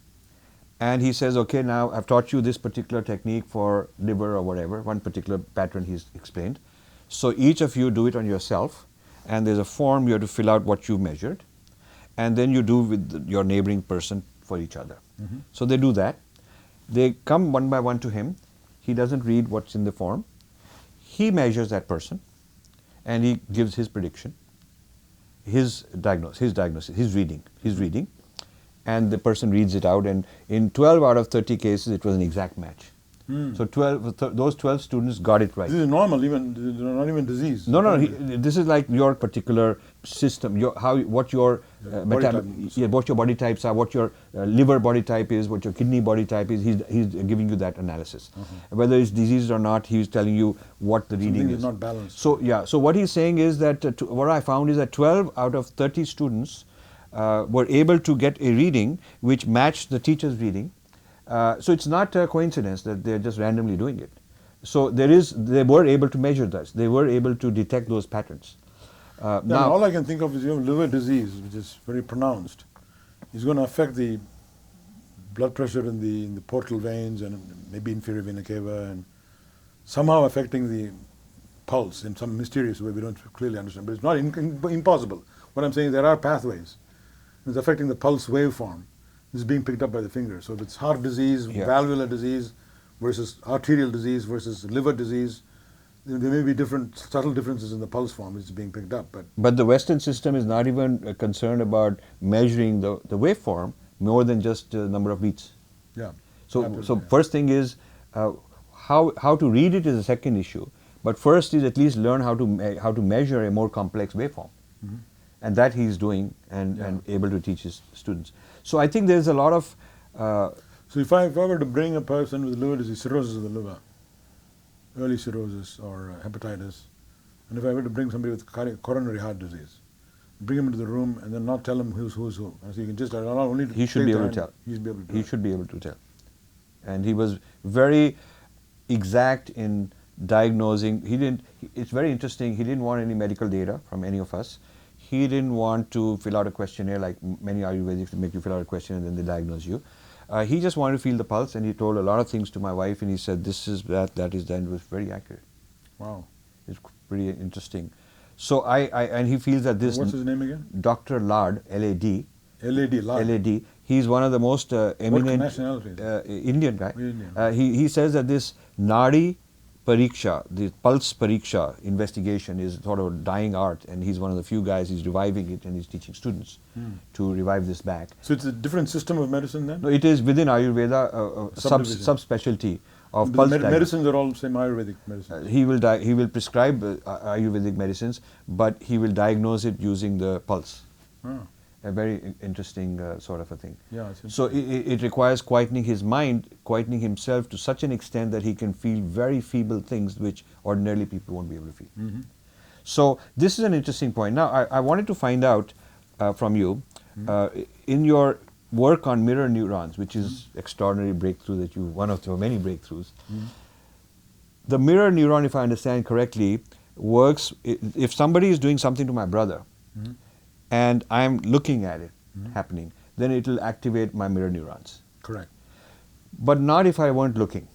and he says, okay, now I've taught you this particular technique for liver or whatever, one particular pattern he's explained. So each of you do it on yourself, and there's a form you have to fill out what you measured, and then you do with your neighboring person for each other. So they do that. They come one by one to him. He doesn't read what's in the form. He measures that person, and he gives his prediction, his diagnosis, his reading, and the person reads it out, and in 12 out of 30 cases, it was an exact match. So those 12 students got it right. This is normal, not even disease. No. This is like your particular system, what your body types are, what your liver body type is, what your kidney body type is. He's giving you that analysis. Whether it's diseased or not, he's telling you what the reading is. Not balanced. So what he's saying is that what I found is that 12 out of 30 students were able to get a reading which matched the teacher's reading. So it's not a coincidence that they're just randomly doing it. So they were able to measure this. They were able to detect those patterns. Now, all I can think of is you have liver disease, which is very pronounced. It's going to affect the blood pressure in the portal veins and maybe inferior vena cava, and somehow affecting the pulse in some mysterious way we don't clearly understand. But it's not impossible. What I'm saying is there are pathways. It's affecting the pulse waveform. This is being picked up by the finger. So if it's heart disease, valvular disease versus arterial disease versus liver disease, there may be different subtle differences in the pulse form which is being picked up. But the Western system is not even concerned about measuring the waveform more than just the number of beats. Yeah. So first thing is how to read it is a second issue. But first is at least learn how to measure a more complex waveform. Mm-hmm. And that he's doing and able to teach his students. So I think there's a lot of... so if I were to bring a person with liver disease, cirrhosis of the liver, early cirrhosis or hepatitis, and if I were to bring somebody with coronary heart disease, bring him into the room and then not tell him who's who. So you can just only he should be able to tell. He should be able to. He should be able to tell. And he was very exact in diagnosing. It's very interesting. He didn't want any medical data from any of us. He didn't want to fill out a questionnaire like many Ayurvedics make you fill out a questionnaire and then they diagnose you. He just wanted to feel the pulse, and he told a lot of things to my wife, and he said this is that is that. It was very accurate. Wow. It's pretty interesting. So and he feels that this... What's his name again? Dr. Lard, L-A-D. L-A-D, Lard. L-A-D. He's one of the most eminent... What nationality? Indian guy. Indian. He says that this Nadi Pariksha, the pulse Pariksha investigation is sort of a dying art, and he's one of the few guys, he's reviving it, and he's teaching students to revive this back. So it's a different system of medicine then? No, it is within Ayurveda, a subspecialty of pulse diagnosis. Medicines are all same Ayurvedic medicine. He will prescribe Ayurvedic medicines, but he will diagnose it using the pulse. Oh. A very interesting sort of a thing. Yeah, so it requires quietening his mind, quietening himself to such an extent that he can feel very feeble things which ordinarily people won't be able to feel. Mm-hmm. So this is an interesting point. Now I wanted to find out from you, in your work on mirror neurons, which is extraordinary breakthrough that one of the many breakthroughs. The mirror neuron, if I understand correctly, works if somebody is doing something to my brother, and I'm looking at it happening, then it will activate my mirror neurons. Correct. But not if I weren't looking.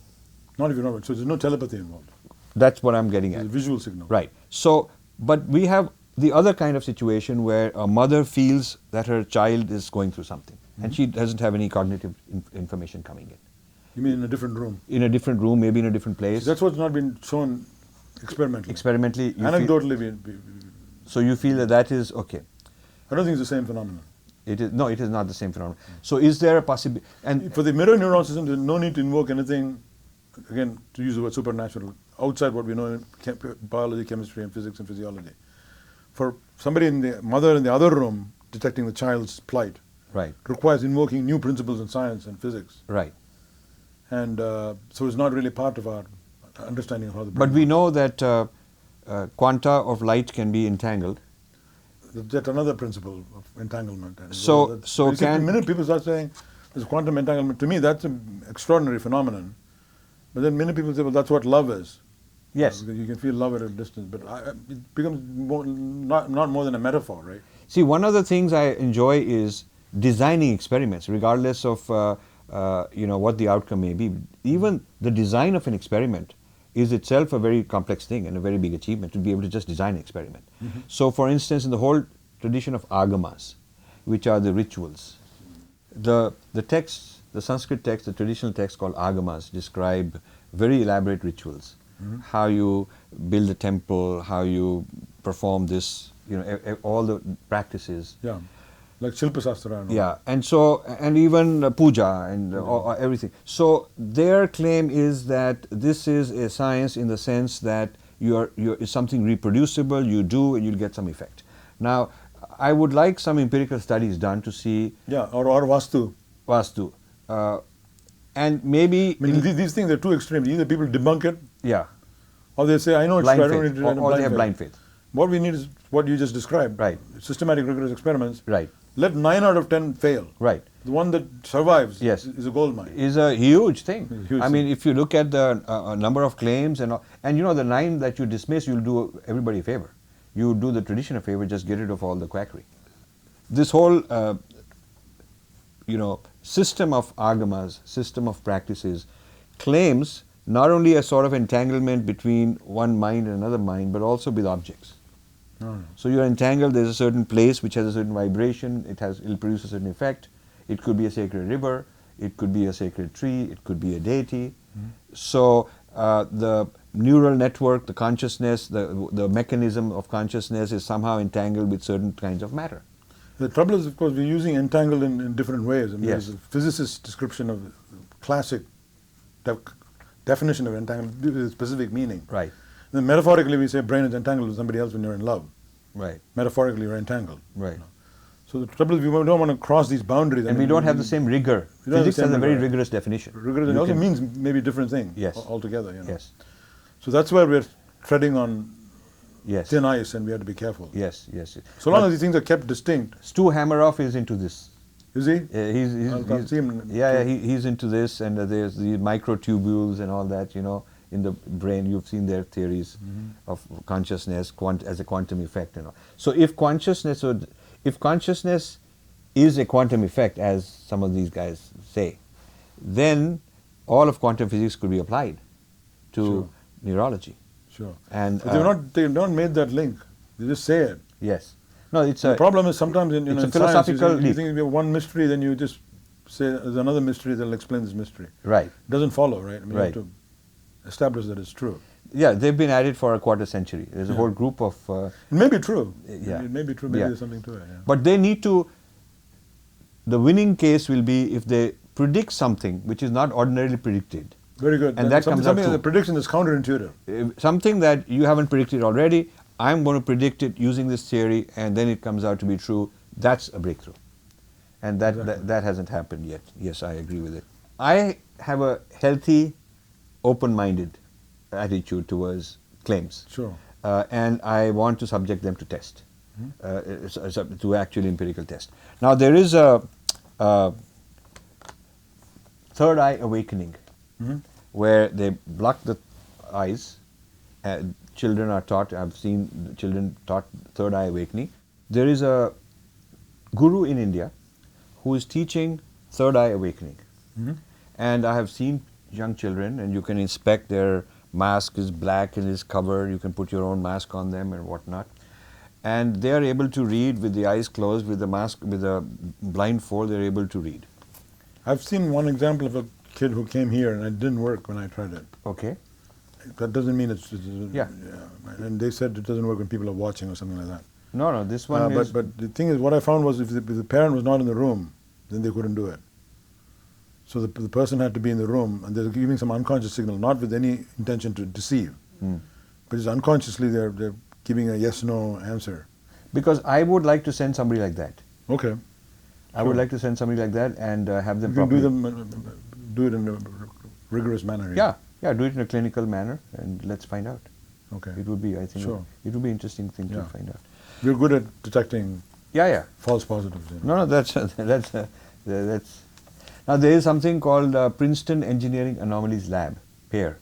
Not if you're not. So there's no telepathy involved. That's what I'm getting There's at. a visual signal. Right. So, but we have the other kind of situation where a mother feels that her child is going through something, and she doesn't have any cognitive information coming in. You mean in a different room? In a different room, maybe in a different place. So that's what's not been shown experimentally. Experimentally. Anecdotally. So you feel that is okay. I don't think it's the same phenomenon. It is not the same phenomenon. So is there a possibility? And for the mirror neuron system, there's no need to invoke anything, again, to use the word supernatural, outside what we know in biology, chemistry, and physics and physiology. For somebody in the mother in the other room detecting the child's plight, requires invoking new principles in science and physics. Right. And so it's not really part of our understanding of how the brain But we know that quanta of light can be entangled. That's another principle of entanglement. And the minute people start saying there's quantum entanglement, to me that's an extraordinary phenomenon. But then many people say, well, that's what love is. Yes. Because you can feel love at a distance, but it becomes not more than a metaphor, right? See, one of the things I enjoy is designing experiments, regardless of what the outcome may be. Even the design of an experiment is itself a very complex thing and a very big achievement to be able to just design an experiment. So, for instance, in the whole tradition of Algumas, which are the rituals, the texts, the Sanskrit text, the traditional text called Algumas describe very elaborate rituals. How you build a temple, how you perform this, all the practices. Yeah, like Shilpa Sastra. Yeah, and even puja and everything. So their claim is that this is a science in the sense that it's something reproducible, you do and you'll get some effect. Now, I would like some empirical studies done to see... Yeah, or Vastu. Vastu. And maybe... I mean, these things are too extreme. Either people debunk it, or they say, I know it's true, I don't need to do or they have blind faith. What we need is what you just described. Right. Systematic, rigorous experiments. Right. Let 9 out of 10 fail. Right. The one that survives yes. is a gold mine. Is a huge thing. Huge I mean, if you look at the number of claims and the 9 that you dismiss, you'll do everybody a favor. You do the tradition a favor, just get rid of all the quackery. This whole, system of agamas, system of practices, claims not only a sort of entanglement between one mind and another mind, but also with objects. So you're entangled, there's a certain place which has a certain vibration, it'll produce a certain effect. It could be a sacred river, it could be a sacred tree, it could be a deity. So the neural network, the consciousness, the mechanism of consciousness is somehow entangled with certain kinds of matter. The trouble is, of course, we're using entangled in different ways. I mean, Yes. there's a physicist's description of classic definition of entangled with a specific meaning. Right. Then metaphorically, we say brain is entangled with somebody else when you're in love. Right. Metaphorically, you're entangled. Right. So the trouble is, we don't want to cross these boundaries. And we don't have the same rigor. We don't have the Physics has same a very rigor. rigorous definition. Rigorous, and You also can- means maybe different things Yes. altogether. You know? Yes. So that's where we're treading on Yes. thin ice, and we have to be careful. Yes. Yes. So long But as these things are kept distinct. Stu Hammeroff is into this. Is he? He's see him. he's into this, and there's the microtubules and all that, in the brain. You've seen their theories of consciousness as a quantum effect and all. So if consciousness is a quantum effect, as some of these guys say, then all of quantum physics could be applied to Sure. neurology. Sure. And But they've not made that link. They just say it. yes, no, it's The a problem is sometimes in it's a in science, philosophical you leap. think you have one mystery, then you just say there's another mystery that'll explain this mystery. right. It doesn't follow, right? I mean, Right. you have to establish that it's true. Yeah, they've been at it for a quarter century. There's a whole group of. It may be true. Yeah. It may be true. Maybe Yeah. there's something to it. Yeah. But they need to. The winning case will be if they predict something which is not ordinarily predicted. Very good. And that comes out something true. the prediction is counterintuitive. Something that you haven't predicted already, I'm going to predict it using this theory, and then it comes out to be true. That's a breakthrough. And that hasn't happened yet. Yes, I agree with it. I have a healthy, open-minded attitude towards claims. Sure. And I want to subject them to test, to actual empirical test. Now there is a third eye awakening, where they block the eyes. Children are taught, I've seen children taught third eye awakening. There is a guru in India who is teaching third eye awakening. And I have seen young children, and you can inspect their mask is black and is covered, you can put your own mask on them and whatnot. And they are able to read with the eyes closed, with the mask, with a blindfold, they're able to read. I've seen one example of a kid who came here and it didn't work when I tried it. Okay. That doesn't mean it's Yeah. And they said it doesn't work when people are watching or something like that. No, this one is... But the thing is, what I found was if the parent was not in the room, then they couldn't do it. So the person had to be in the room, and they're giving some unconscious signal, not with any intention to deceive, but just unconsciously they're giving a yes/no answer. Because I would like to send somebody like that. Okay. I would like to send somebody like that and have them You can properly... do it in a rigorous manner. Yeah, do it in a clinical manner and let's find out. Okay. It would be, I think, Sure. it would be an interesting thing to Yeah. find out. We're good at detecting Yeah. false positives. You know. No, that's... Now there is something called Princeton Engineering Anomalies Lab, PAIR.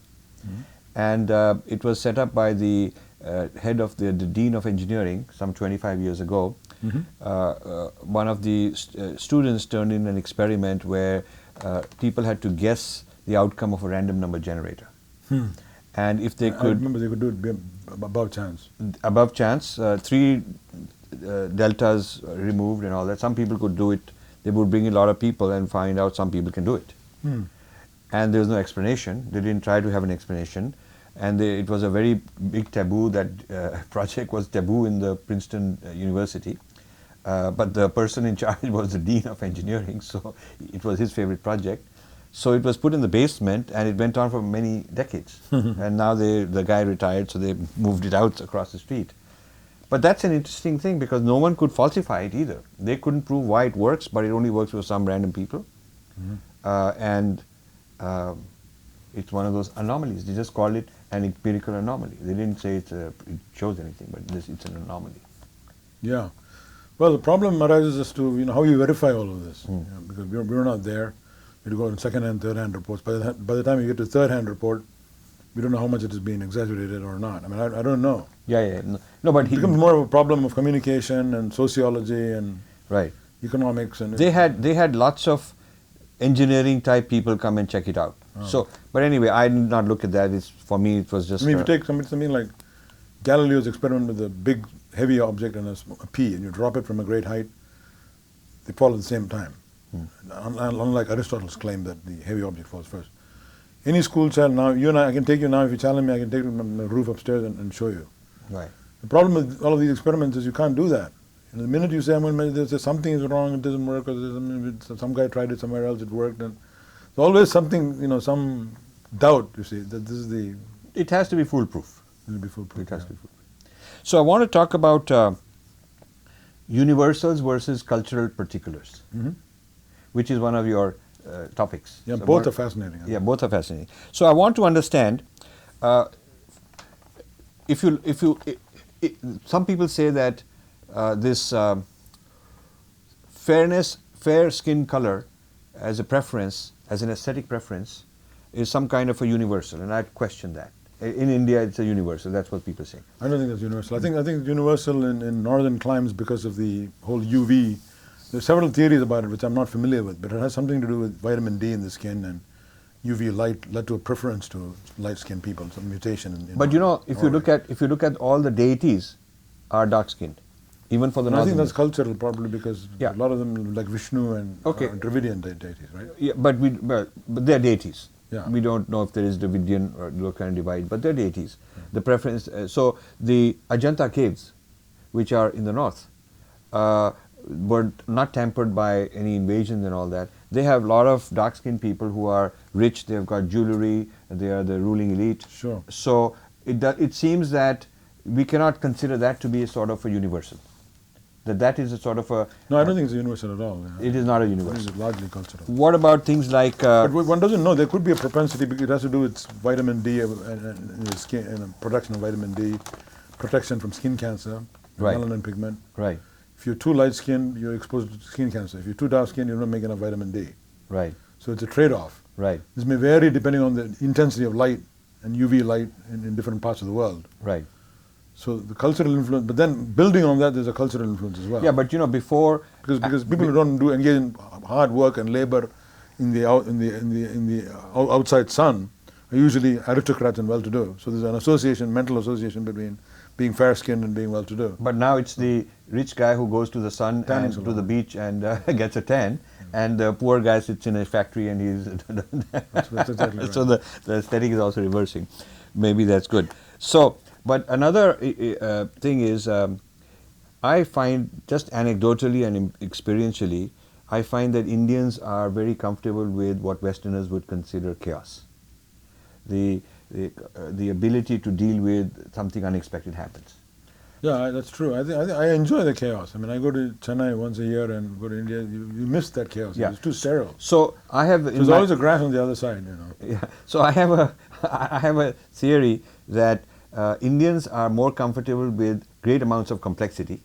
And it was set up by the head of the Dean of Engineering some 25 years ago. One of the students turned in an experiment where people had to guess the outcome of a random number generator. And if they I could... remember they could do it above chance. Above chance, 3 deltas removed and all that. Some people could do it. They would bring in a lot of people and find out some people can do it. And there was no explanation. They didn't try to have an explanation. And it was a very big taboo. That project was taboo in the Princeton University. But the person in charge was the Dean of Engineering, so it was his favorite project. So it was put in the basement, and it went on for many decades. And now the guy retired, so they moved it out across the street. But that's an interesting thing, because no one could falsify it either. They couldn't prove why it works, but it only works for some random people. And it's one of those anomalies. They just called it an empirical anomaly. They didn't say it shows anything, but it's an anomaly. Yeah. Well, the problem arises as to how you verify all of this, because we're not there. We go on second-hand, third-hand reports. By the time you get to third-hand report, we don't know how much it is being exaggerated or not. I mean, I don't know. Yeah. No, but It becomes more of a problem of communication and sociology and right. economics and They had lots of engineering type people come and check it out. So, but anyway, I did not look at that. For me, it was just. I mean, if you take something like Galileo's experiment with a big, heavy object and a pea, and you drop it from a great height, they fall at the same time. Unlike Aristotle's claim that the heavy object falls first. Any school child now, you and I can take you now, if you challenge me, I can take you from the roof upstairs and show you. Right. The problem with all of these experiments is you can't do that. The minute you say, I'm going to measure this, something is wrong, it doesn't work, or some guy tried it somewhere else, it worked. And there's always something, some doubt, you see, that this is the... It has to be foolproof. It will be foolproof. It has to be foolproof. So I want to talk about universals versus cultural particulars, which is one of your topics. Yeah, so both are fascinating. Yeah, both are fascinating. So I want to understand, some people say that this fair skin color as a preference, as an aesthetic preference, is some kind of a universal, and I question that. In India, it's a universal. That's what people say. I don't think that's universal. I think it's universal in northern climes because of the whole UV. There's several theories about it which I'm not familiar with, but it has something to do with vitamin D in the skin, and UV light led to a preference to light-skinned people, some mutation. But if you look at all the deities, are dark-skinned, even for the northern. I think that's cultural, probably because a lot of them, like Vishnu and are Dravidian deities, right? Yeah, but they're deities. Yeah. We don't know if there is Dravidian or Local divide, but they're deities. The preference. So the Ajanta caves, which are in the north, were not tampered by any invasions and all that. They have a lot of dark-skinned people who are rich. They've got jewelry. They are the ruling elite. Sure. So it seems that we cannot consider that to be a sort of a universal. That is a sort of a... No, I don't think it's a universal at all. Yeah. It is not a universal. It is largely cultural. What about things like... but one doesn't know. There could be a propensity, because it has to do with vitamin D and the skin, and production of vitamin D, protection from skin cancer, melanin pigment. Right. If you're too light-skinned, you're exposed to skin cancer. If you're too dark-skinned, you don't make enough vitamin D. Right. So it's a trade-off. Right. This may vary depending on the intensity of light and UV light in different parts of the world. Right. So the cultural influence, but then building on that, there's a cultural influence as well. Yeah, but before... Because people who don't engage in hard work and labor in the outside sun are usually aristocrats and well-to-do. So there's an association, mental association between being fair-skinned and being well-to-do. But now it's the rich guy who goes to the sun and to the beach and gets a tan, and the poor guy sits in a factory and he's... That's exactly right. So the aesthetic is also reversing. Maybe that's good. So, but another thing is, I find, just anecdotally and experientially, I find that Indians are very comfortable with what Westerners would consider chaos. The ability to deal with something unexpected happens. Yeah, that's true. I enjoy the chaos. I mean, I go to Chennai once a year and go to India. You miss that chaos. Yeah. It's too sterile. So I have. There's always a grass on the other side, Yeah. So I have a theory that Indians are more comfortable with great amounts of complexity,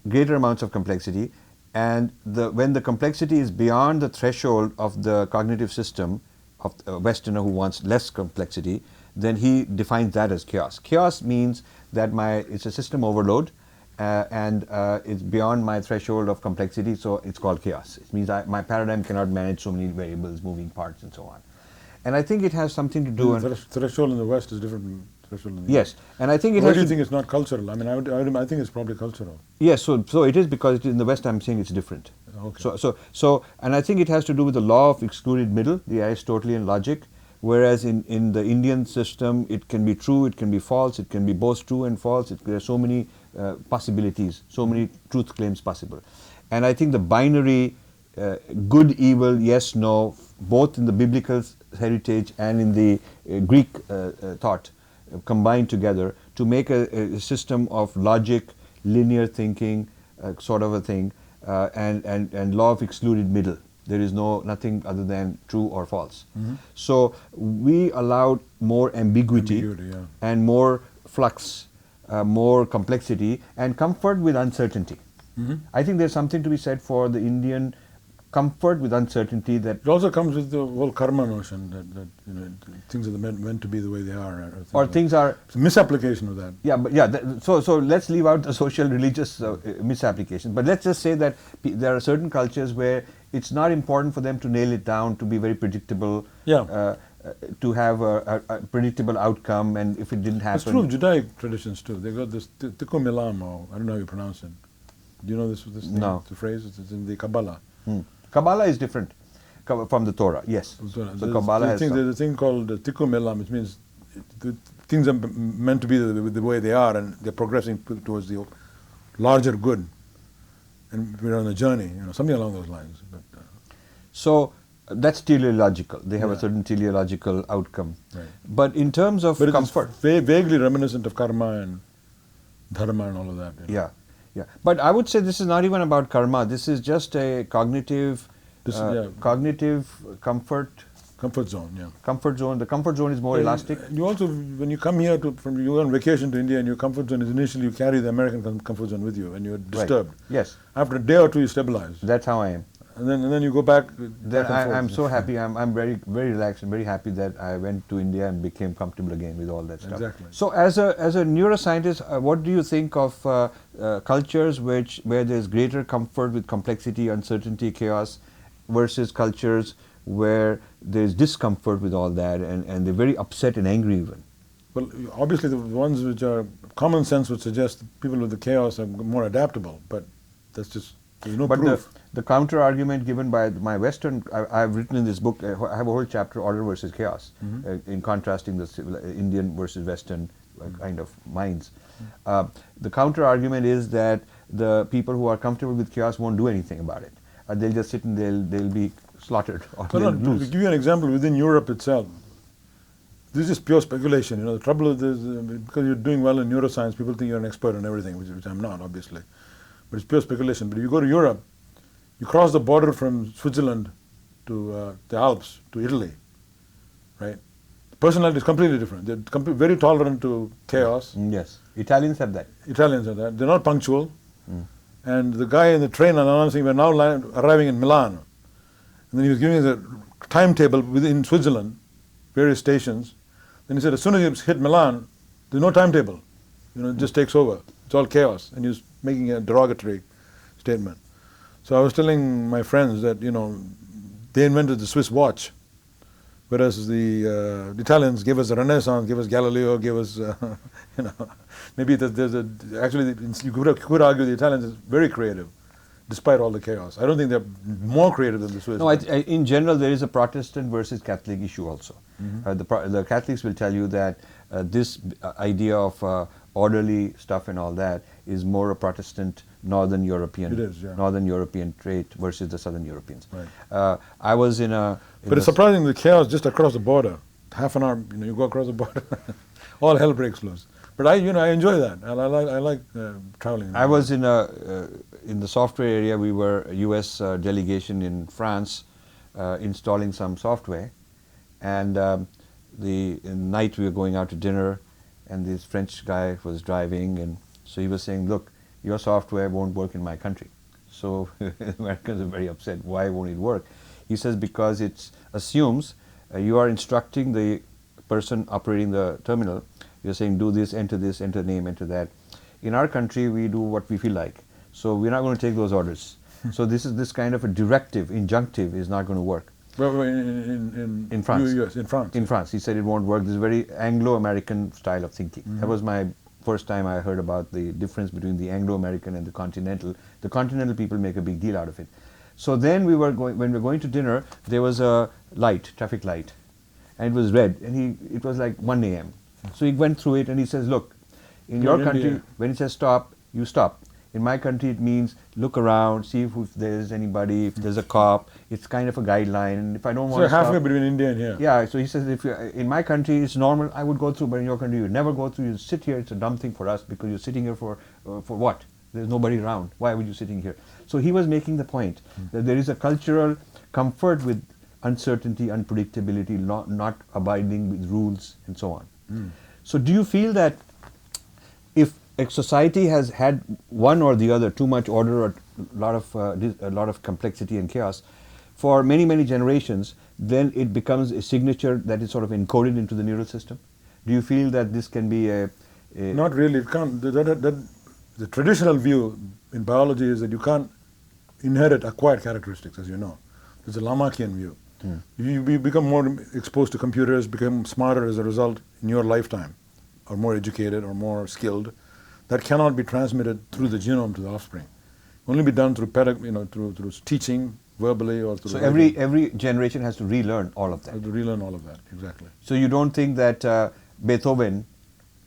greater amounts of complexity, and when the complexity is beyond the threshold of the cognitive system of a Westerner who wants less complexity, then he defines that as chaos. Chaos means that it's a system overload, and it's beyond my threshold of complexity, so it's called chaos. It means my paradigm cannot manage so many variables, moving parts, and so on. And I think it has something to do... The threshold in the West is different from threshold in the East. Yes, and I think it Why has... do you think it's not cultural? I mean, I think it's probably cultural. Yes, so it is, because in the West I'm saying it's different. Okay. So, and I think it has to do with the law of excluded middle, the Aristotelian logic, whereas in the Indian system it can be true, it can be false, it can be both true and false. There are so many possibilities, so many truth claims possible. And I think the binary good, evil, yes, no, both in the biblical heritage and in the Greek thought combined together to make a system of logic, linear thinking, sort of a thing, and law of excluded middle. There is nothing other than true or false. So we allowed more ambiguity and more flux, more complexity, and comfort with uncertainty. I think there's something to be said for the Indian comfort with uncertainty. That it also comes with the whole karma notion that things are meant to be the way they are, or things are... It's a misapplication of that. Yeah, but yeah. So let's leave out the social religious misapplication. But let's just say that there are certain cultures where it's not important for them to nail it down, to be very predictable, Yeah. to have a predictable outcome, and if it didn't happen. It's true of Judaic traditions too. They got this tikkun olam, or I don't know how you pronounce it. Do you know this thing? No. The phrase? It's in the Kabbalah. Kabbalah is different from the Torah, yes. So Kabbalah has There's a thing called tikkun olam, which means things are meant to be the way they are, and they're progressing towards the larger good, and we're on a journey, something along those lines. But, so that's teleological. They have a Yeah. certain teleological outcome. Right. But in terms of but comfort, it's vaguely reminiscent of karma and dharma and all of that. yeah, yeah. But I would say this is not even about karma. This is just a cognitive, cognitive comfort. Comfort zone, yeah. Comfort zone. The comfort zone is more elastic. You also, when you come here you go on vacation to India, and your comfort zone is initially you carry the American comfort zone with you, and you're disturbed. Right. Yes. After a day or two, you stabilize. That's how I am. And then you go back. Then I'm so happy. I'm very relaxed and very happy that I went to India and became comfortable again with all that stuff. Exactly. So as a neuroscientist, what do you think of cultures where there's greater comfort with complexity, uncertainty, chaos, versus cultures where there's discomfort with all that, and they're very upset and angry even? Well, obviously the ones which are common sense would suggest that people with the chaos are more adaptable, but that's just, there's no proof. The counter argument given by my Western, I've written in this book, I have a whole chapter, Order versus Chaos, in contrasting the Indian versus Western kind of minds. The counter argument is that the people who are comfortable with chaos won't do anything about it. They'll just sit and they'll be slaughtered or they'll lose. To give you an example, within Europe itself, this is just pure speculation. The trouble is this, because you're doing well in neuroscience, people think you're an expert on everything, which I'm not, obviously. But it's pure speculation. But if you go to Europe, you cross the border from Switzerland to the Alps to Italy, right? The personality is completely different. They're very tolerant to chaos. Yes, Italians have that. Italians have that. They're not punctual. And the guy in the train announcing, we're now arriving in Milan. And then he was giving us a timetable within Switzerland, various stations. Then he said, as soon as you hit Milan, there's no timetable. It just takes over. It's all chaos. And he was making a derogatory statement. So I was telling my friends that, they invented the Swiss watch, whereas the Italians gave us the Renaissance, gave us Galileo, gave us, maybe actually you could argue the Italians is very creative, despite all the chaos. I don't think they're more creative than the Swiss. No, in general, there is a Protestant versus Catholic issue also. The Catholics will tell you that this idea of orderly stuff and all that is more a Protestant Northern European, it is, yeah. Northern European trait versus the Southern Europeans. Right. I was in a... But it's surprising the chaos just across the border. Half an hour, you go across the border, all hell breaks loose. But I enjoy that. I like traveling. I was in the software area. We were a U.S. Delegation in France, installing some software, and in the night we were going out to dinner, and this French guy was driving, and so he was saying, "Look, your software won't work in my country." So Americans are very upset. Why won't it work? He says because it assumes you are instructing the person operating the terminal. You're saying do this, enter name, enter that. In our country, we do what we feel like. So we're not going to take those orders. So this kind of a directive, injunctive is not going to work. Well, in France. US, in France. In France. He said it won't work. This is a very Anglo-American style of thinking. That was my first time I heard about the difference between the Anglo-American and the continental. The continental people make a big deal out of it. So then when we were going to dinner, there was a light, traffic light, and it was red, and it was like 1 a.m. So he went through it and he says, look, in your country, when it says stop, you stop. In my country, it means look around, see if there's anybody, if there's a cop. It's kind of a guideline. And if I don't want to stop... So halfway between India and here. Yeah, so he says, in my country, it's normal, I would go through, but in your country, you would never go through. You sit here, it's a dumb thing for us because you're sitting here for what? There's nobody around. Why would you sitting here? So he was making the point that there is a cultural comfort with uncertainty, unpredictability, not abiding with rules, and so on. So do you feel that if a society has had one or the other, too much order or a lot of complexity and chaos, for many, many generations, then it becomes a signature that is sort of encoded into the neural system? Do you feel that this can be a... Not really. It can't. The traditional view in biology is that you can't inherit acquired characteristics, as you know. It's a Lamarckian view. You become more exposed to computers, become smarter as a result in your lifetime, or more educated or more skilled. That cannot be transmitted through the genome to the offspring. It can only be done through through teaching, verbally or through. So every generation has to relearn all of that. Have to relearn all of that, exactly. So you don't think that Beethoven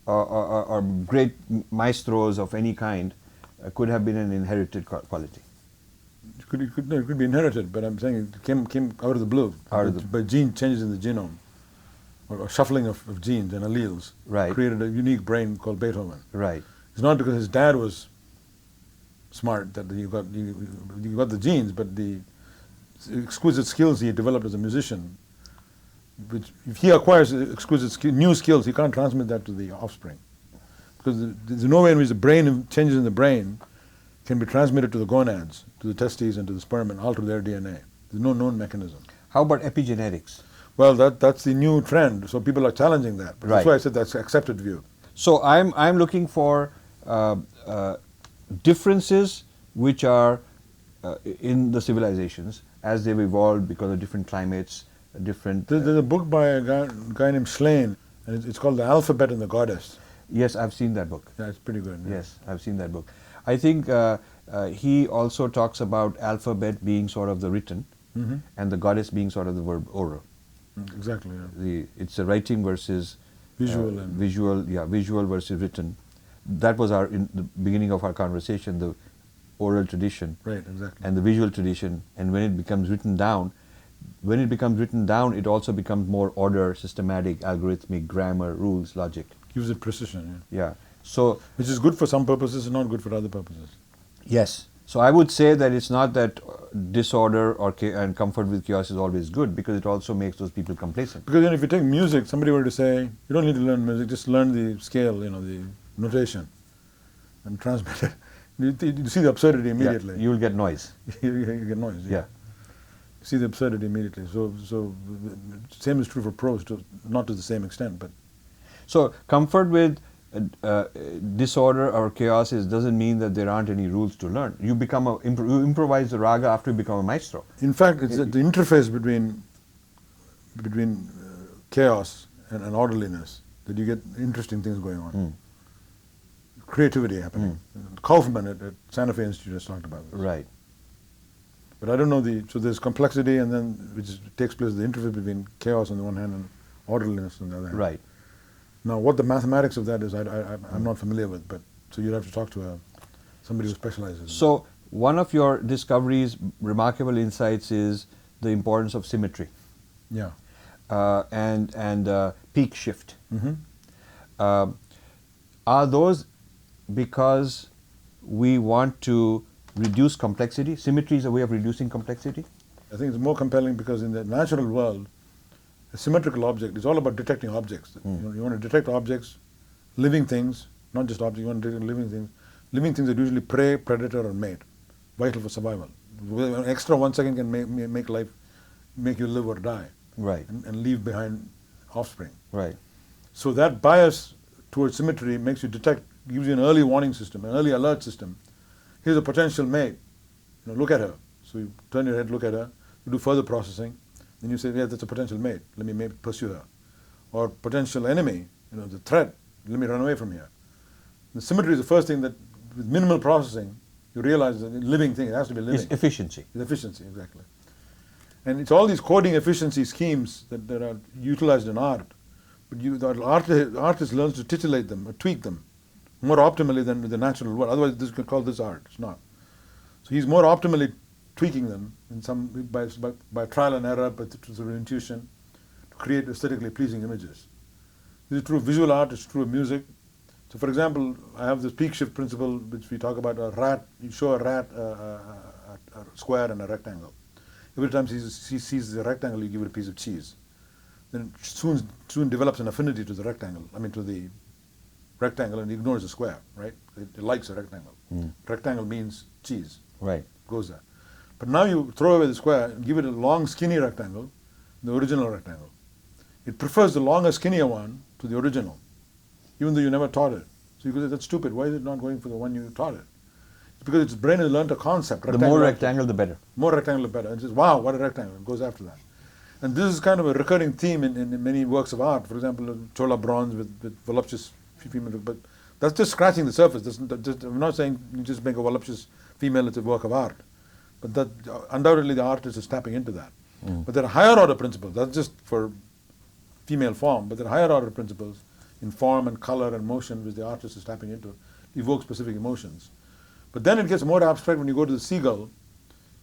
or great maestros of any kind could have been an inherited quality? It could be inherited, but I'm saying it came out of the blue. By gene changes in the genome, or shuffling of genes and alleles, right, created a unique brain called Beethoven. Right. It's not because his dad was smart that you got the genes, but the exquisite skills he developed as a musician, which if he acquires exquisite new skills, he can't transmit that to the offspring. Because there's no way in which the brain changes in the brain can be transmitted to the gonads, to the testes and to the sperm and alter their DNA. There's no known mechanism. How about epigenetics? Well, that's the new trend. So people are challenging that. But that's why I said that's an accepted view. So I'm looking for differences which are in the civilizations as they've evolved because of different climates, different. There's a book by a guy named Slane, and it's called The Alphabet and the Goddess. Yes, I've seen that book. Yeah, it's pretty good. Yeah. Yes, I've seen that book. I think he also talks about alphabet being sort of the written, and the goddess being sort of the verb oral. Exactly. Yeah. It's a writing versus visual and visual versus written. That was in the beginning of our conversation, the oral tradition, right, exactly, and the visual tradition. And when it becomes written down, it also becomes more order, systematic, algorithmic, grammar, rules, logic. Gives it precision. Yeah. So, which is good for some purposes and not good for other purposes. Yes. So I would say that it's not that disorder and comfort with chaos is always good, because it also makes those people complacent. Because if you take music, somebody were to say, you don't need to learn music, just learn the scale, the notation, and transmit it. You see the absurdity immediately. Yeah, you will get noise. You get noise. Yeah. You see the absurdity immediately. So same is true for prose, not to the same extent, but. So comfort with disorder or chaos doesn't mean that there aren't any rules to learn. You you improvise the raga after you become a maestro. In fact, it's the interface between chaos and orderliness that you get interesting things going on. Creativity happening. Kaufman at Santa Fe Institute has talked about this. Right. But I don't know so there's complexity, and then which takes place, the interface between chaos on the one hand and orderliness on the other hand. Right. Now, what the mathematics of that is, I'm not familiar with, but so you'd have to talk to somebody who specializes in So one of your discoveries, remarkable insights, is the importance of symmetry. Yeah. And peak shift. Are those because we want to reduce complexity? Symmetry is a way of reducing complexity? I think it's more compelling because in the natural world, a symmetrical object is all about detecting objects. You want to detect objects, living things, not just objects, you want to detect living things. Living things are usually prey, predator, or mate, vital for survival. An extra 1 second can make you live or die. Right. And leave behind offspring. Right. So that bias towards symmetry makes you detect, gives you an early warning system, an early alert system. Here's a potential mate. Look at her. So you turn your head, look at her, you do further processing, then you say, yeah, that's a potential mate. Let me pursue her. Or potential enemy, the threat. Let me run away from here. The symmetry is the first thing that, with minimal processing, you realize that a living thing, it has to be living. It's efficiency. It's efficiency, exactly. And it's all these coding efficiency schemes that are utilized in art. But the artist learns to titillate them, or tweak them, more optimally than the natural world. Otherwise, this could call this art. It's not. So he's more optimally tweaking them by trial and error, but through intuition, to create aesthetically pleasing images. This is true of visual art, it's true of music. So for example, I have this peak shift principle, which we talk about. A rat, you show a rat a square and a rectangle. Every time he sees the rectangle, you give it a piece of cheese. Then it soon develops an affinity to the rectangle, to the rectangle, and ignores the square, right? It likes a rectangle. Rectangle means cheese. Right. Goes there. But now you throw away the square and give it a long, skinny rectangle, the original rectangle. It prefers the longer, skinnier one to the original, even though you never taught it. So you could say, that's stupid. Why is it not going for the one you taught it? because its brain has learned a concept. The more rectangle, the better. More rectangle, the better. And it says, wow, what a rectangle. It goes after that. And this is kind of a recurring theme in many works of art. For example, Chola bronze with voluptuous female. But that's just scratching the surface. I'm not saying you just make a voluptuous female, it's a work of art. But that undoubtedly the artist is tapping into that. But there are higher order principles. That's just for female form. But there are higher order principles in form and color and motion which the artist is tapping into. Evoke specific emotions. But then it gets more abstract when you go to the seagull.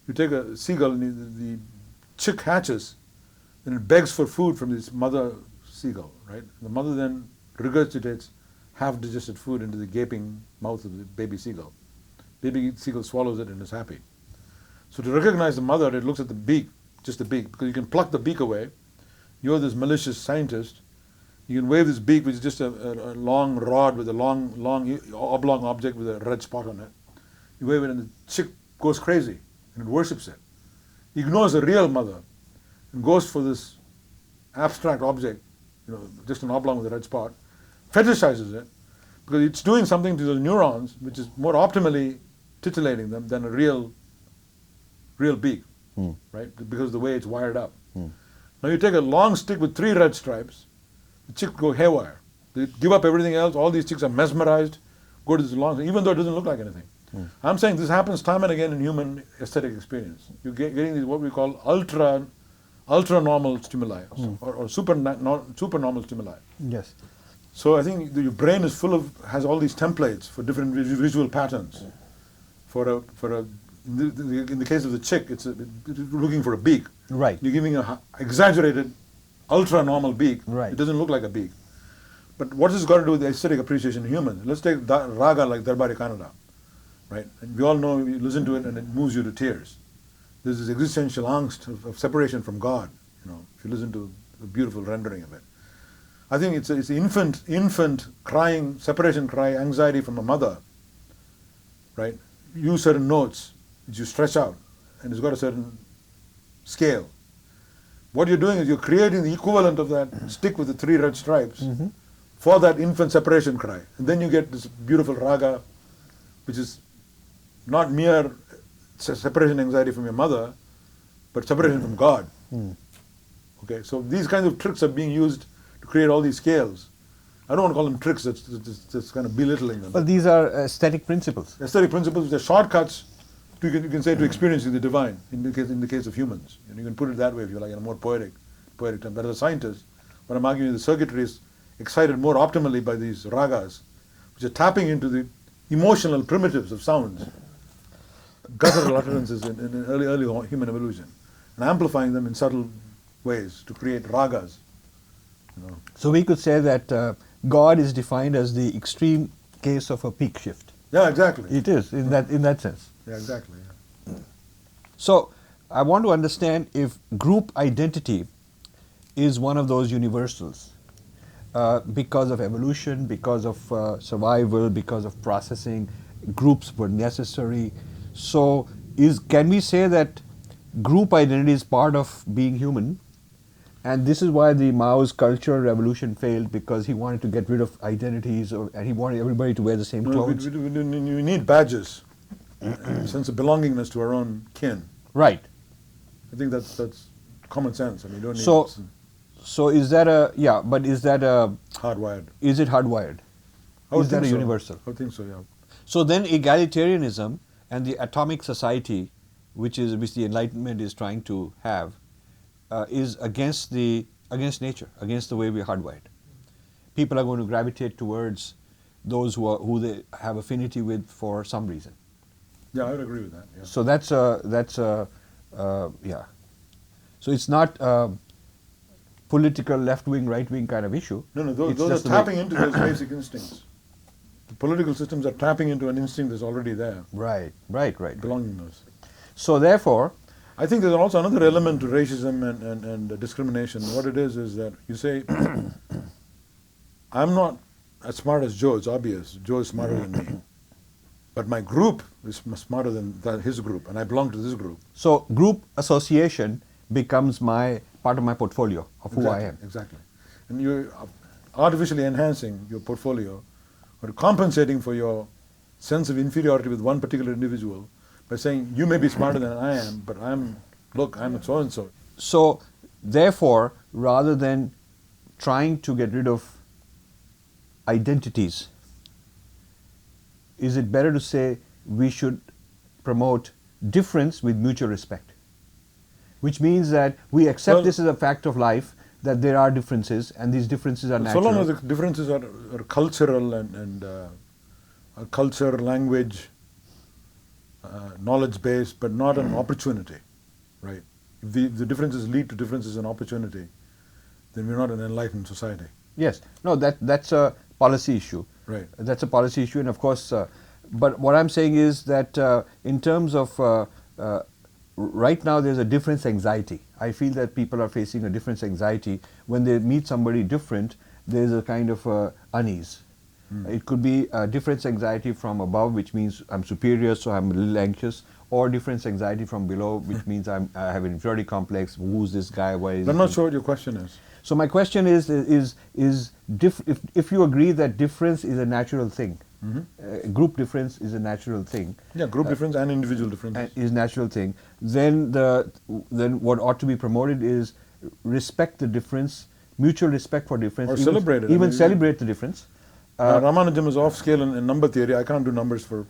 You take a seagull and the chick hatches, and it begs for food from this mother seagull, right? The mother then regurgitates half-digested food into the gaping mouth of the baby seagull. Baby seagull swallows it and is happy. So to recognize the mother, it looks at the beak, just the beak, because you can pluck the beak away. You're this malicious scientist. You can wave this beak, which is just a long rod with a long oblong object with a red spot on it. You wave it and the chick goes crazy and it worships it. Ignores the real mother and goes for this abstract object, just an oblong with a red spot, fetishizes it because it's doing something to the neurons which is more optimally titillating them than a real beak, right? Because of the way it's wired up. Now you take a long stick with 3 red stripes, the chicks go haywire. They give up everything else, all these chicks are mesmerized, go to this long, even though it doesn't look like anything. I'm saying this happens time and again in human aesthetic experience. You're getting these what we call ultra-normal stimuli or supernormal stimuli. Yes. So I think your brain is has all these templates for different visual patterns. In the case of the chick, it's looking for a beak. Right. You're giving an exaggerated, ultra-normal beak. Right. It doesn't look like a beak. But what has this got to do with the aesthetic appreciation in humans? Let's take raga like Darbari Kannada, right? And we all know, you listen to it and it moves you to tears. There's this existential angst of separation from God, if you listen to the beautiful rendering of it. I think it's infant crying, separation cry, anxiety from a mother, right? Use certain notes which you stretch out, and it's got a certain scale. What you're doing is you're creating the equivalent of that stick with the 3 red stripes for that infant separation cry. And then you get this beautiful raga, which is not mere separation anxiety from your mother, but separation from God. Okay, so these kinds of tricks are being used to create all these scales. I don't want to call them tricks, that's kind of belittling them. But these are aesthetic principles. Aesthetic principles, which are shortcuts, you can say, to experiencing the divine, in the case of humans. And you can put it that way if you like, in a more poetic term. But as a scientist, what I'm arguing is the circuitry is excited more optimally by these ragas, which are tapping into the emotional primitives of sounds, guttural utterances in early human evolution, and amplifying them in subtle ways to create ragas. So we could say that God is defined as the extreme case of a peak shift. Yeah, exactly. It is, in that sense. Yeah, exactly. Yeah. So I want to understand if group identity is one of those universals because of evolution, because of survival, because of processing, groups were necessary. So can we say that group identity is part of being human? And this is why the Mao's cultural revolution failed, because he wanted to get rid of identities, and he wanted everybody to wear the same clothes. We need badges, a sense of belongingness to our own kin. Right. I think that's common sense. I mean, you don't need So is that but is that hardwired? Is it hardwired? Is that a universal? I think so, yeah. So then egalitarianism and the atomic society, which the Enlightenment is trying to have, is against nature, against the way we're hardwired. People are going to gravitate towards those who they have affinity with for some reason. Yeah, I would agree with that. Yeah. So that's yeah. So it's not a political left-wing, right-wing kind of issue. No, those are tapping into those basic instincts. The political systems are tapping into an instinct that's already there. Right. Belongingness. So therefore, I think there's also another element to racism and discrimination. What it is that you say, I'm not as smart as Joe, it's obvious. Joe is smarter than me. But my group is smarter than his group, and I belong to this group. So group association becomes part of my portfolio of who I am. Exactly. And you're artificially enhancing your portfolio or compensating for your sense of inferiority with one particular individual by saying, you may be smarter than I am, but I'm so and so. So, therefore, rather than trying to get rid of identities, is it better to say we should promote difference with mutual respect? Which means that we accept this as a fact of life, that there are differences, and these differences are natural. So long as the differences are cultural and culture, language, knowledge-based, but not an opportunity, right? If the differences lead to differences in opportunity, then we're not an enlightened society. Yes. No, that's a policy issue. Right. That's a policy issue, and of course, but what I'm saying is that in terms of right now there's a difference anxiety. I feel that people are facing a difference anxiety. When they meet somebody different, there's a kind of unease. It could be a difference anxiety from above, which means I'm superior, so I'm a little anxious, or difference anxiety from below, which means I have an inferiority complex. Who's this guy? Why is I'm not sure what your question is. So my question is if you agree that difference is a natural thing, group difference is a natural thing. Yeah, group difference and individual difference is a natural thing. Then what ought to be promoted is respect the difference, mutual respect for difference, or celebrate it. Even celebrate the difference. Ramanuja is off scale in number theory. I can't do numbers for,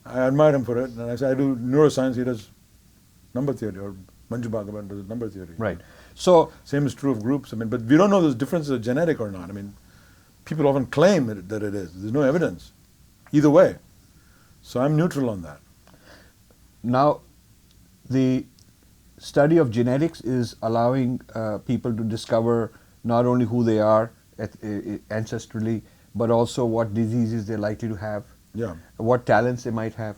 I admire him for it. And I say I do neuroscience, he does number theory, or Manju Bhagavan does number theory. Right. So same is true of groups. But we don't know those differences are genetic or not. People often claim that it is. There's no evidence either way. So I'm neutral on that. Now, the study of genetics is allowing people to discover not only who they are ancestrally, but also what diseases they're likely to have, what talents they might have.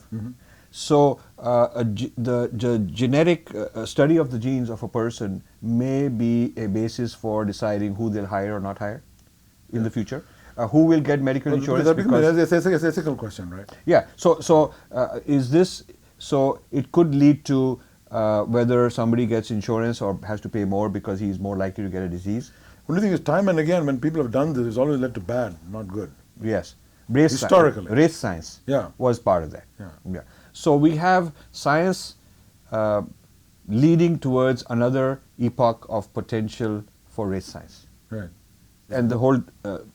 So the genetic study of the genes of a person may be a basis for deciding who they'll hire or not hire in the future. Who will get medical insurance? It's an ethical question, right? Yeah. So it could lead to whether somebody gets insurance or has to pay more because he's more likely to get a disease. Only thing is, time and again, when people have done this, it's always led to bad, not good. Yes. Historically. Race science was part of that. Yeah. So we have science leading towards another epoch of potential for race science. Right. And the whole,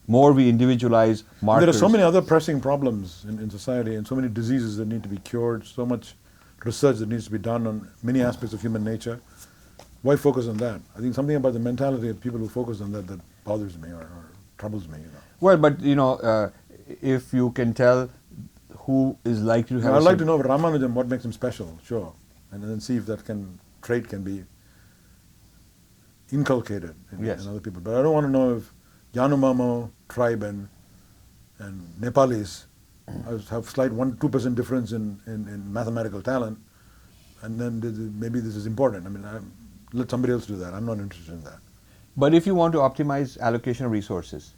more we individualize markers. There are so many other pressing problems in society and so many diseases that need to be cured, so much research that needs to be done on many aspects of human nature. Why focus on that? I think something about the mentality of people who focus on that bothers me or troubles me. Well, but if you can tell who is likely to have... I'd like to know Ramanujan, what makes him special, sure. And then see if that trait can be inculcated in other people. But I don't want to know if Yanomamo tribe and Nepalis have slight 1-2% difference in mathematical talent, and then maybe this is important. Let somebody else do that. I'm not interested in that. But if you want to optimize allocation of resources,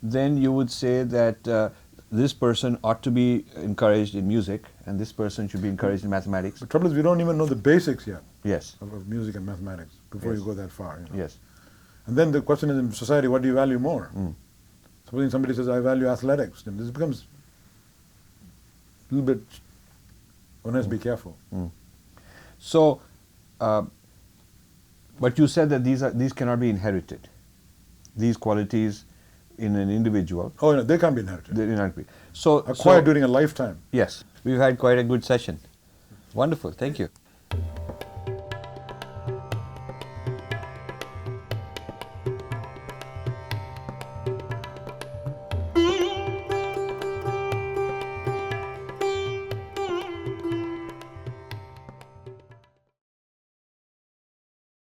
then you would say that this person ought to be encouraged in music and this person should be encouraged in mathematics. The trouble is we don't even know the basics yet of music and mathematics before you go that far. Yes. And then the question is, in society, what do you value more? Supposing somebody says, I value athletics, then this becomes a little bit, one has to be careful. So, but you said that these cannot be inherited, these qualities in an individual. Oh, no, they can't be inherited. They cannot be. So, acquired during a lifetime. Yes. We've had quite a good session. Wonderful. Thank you.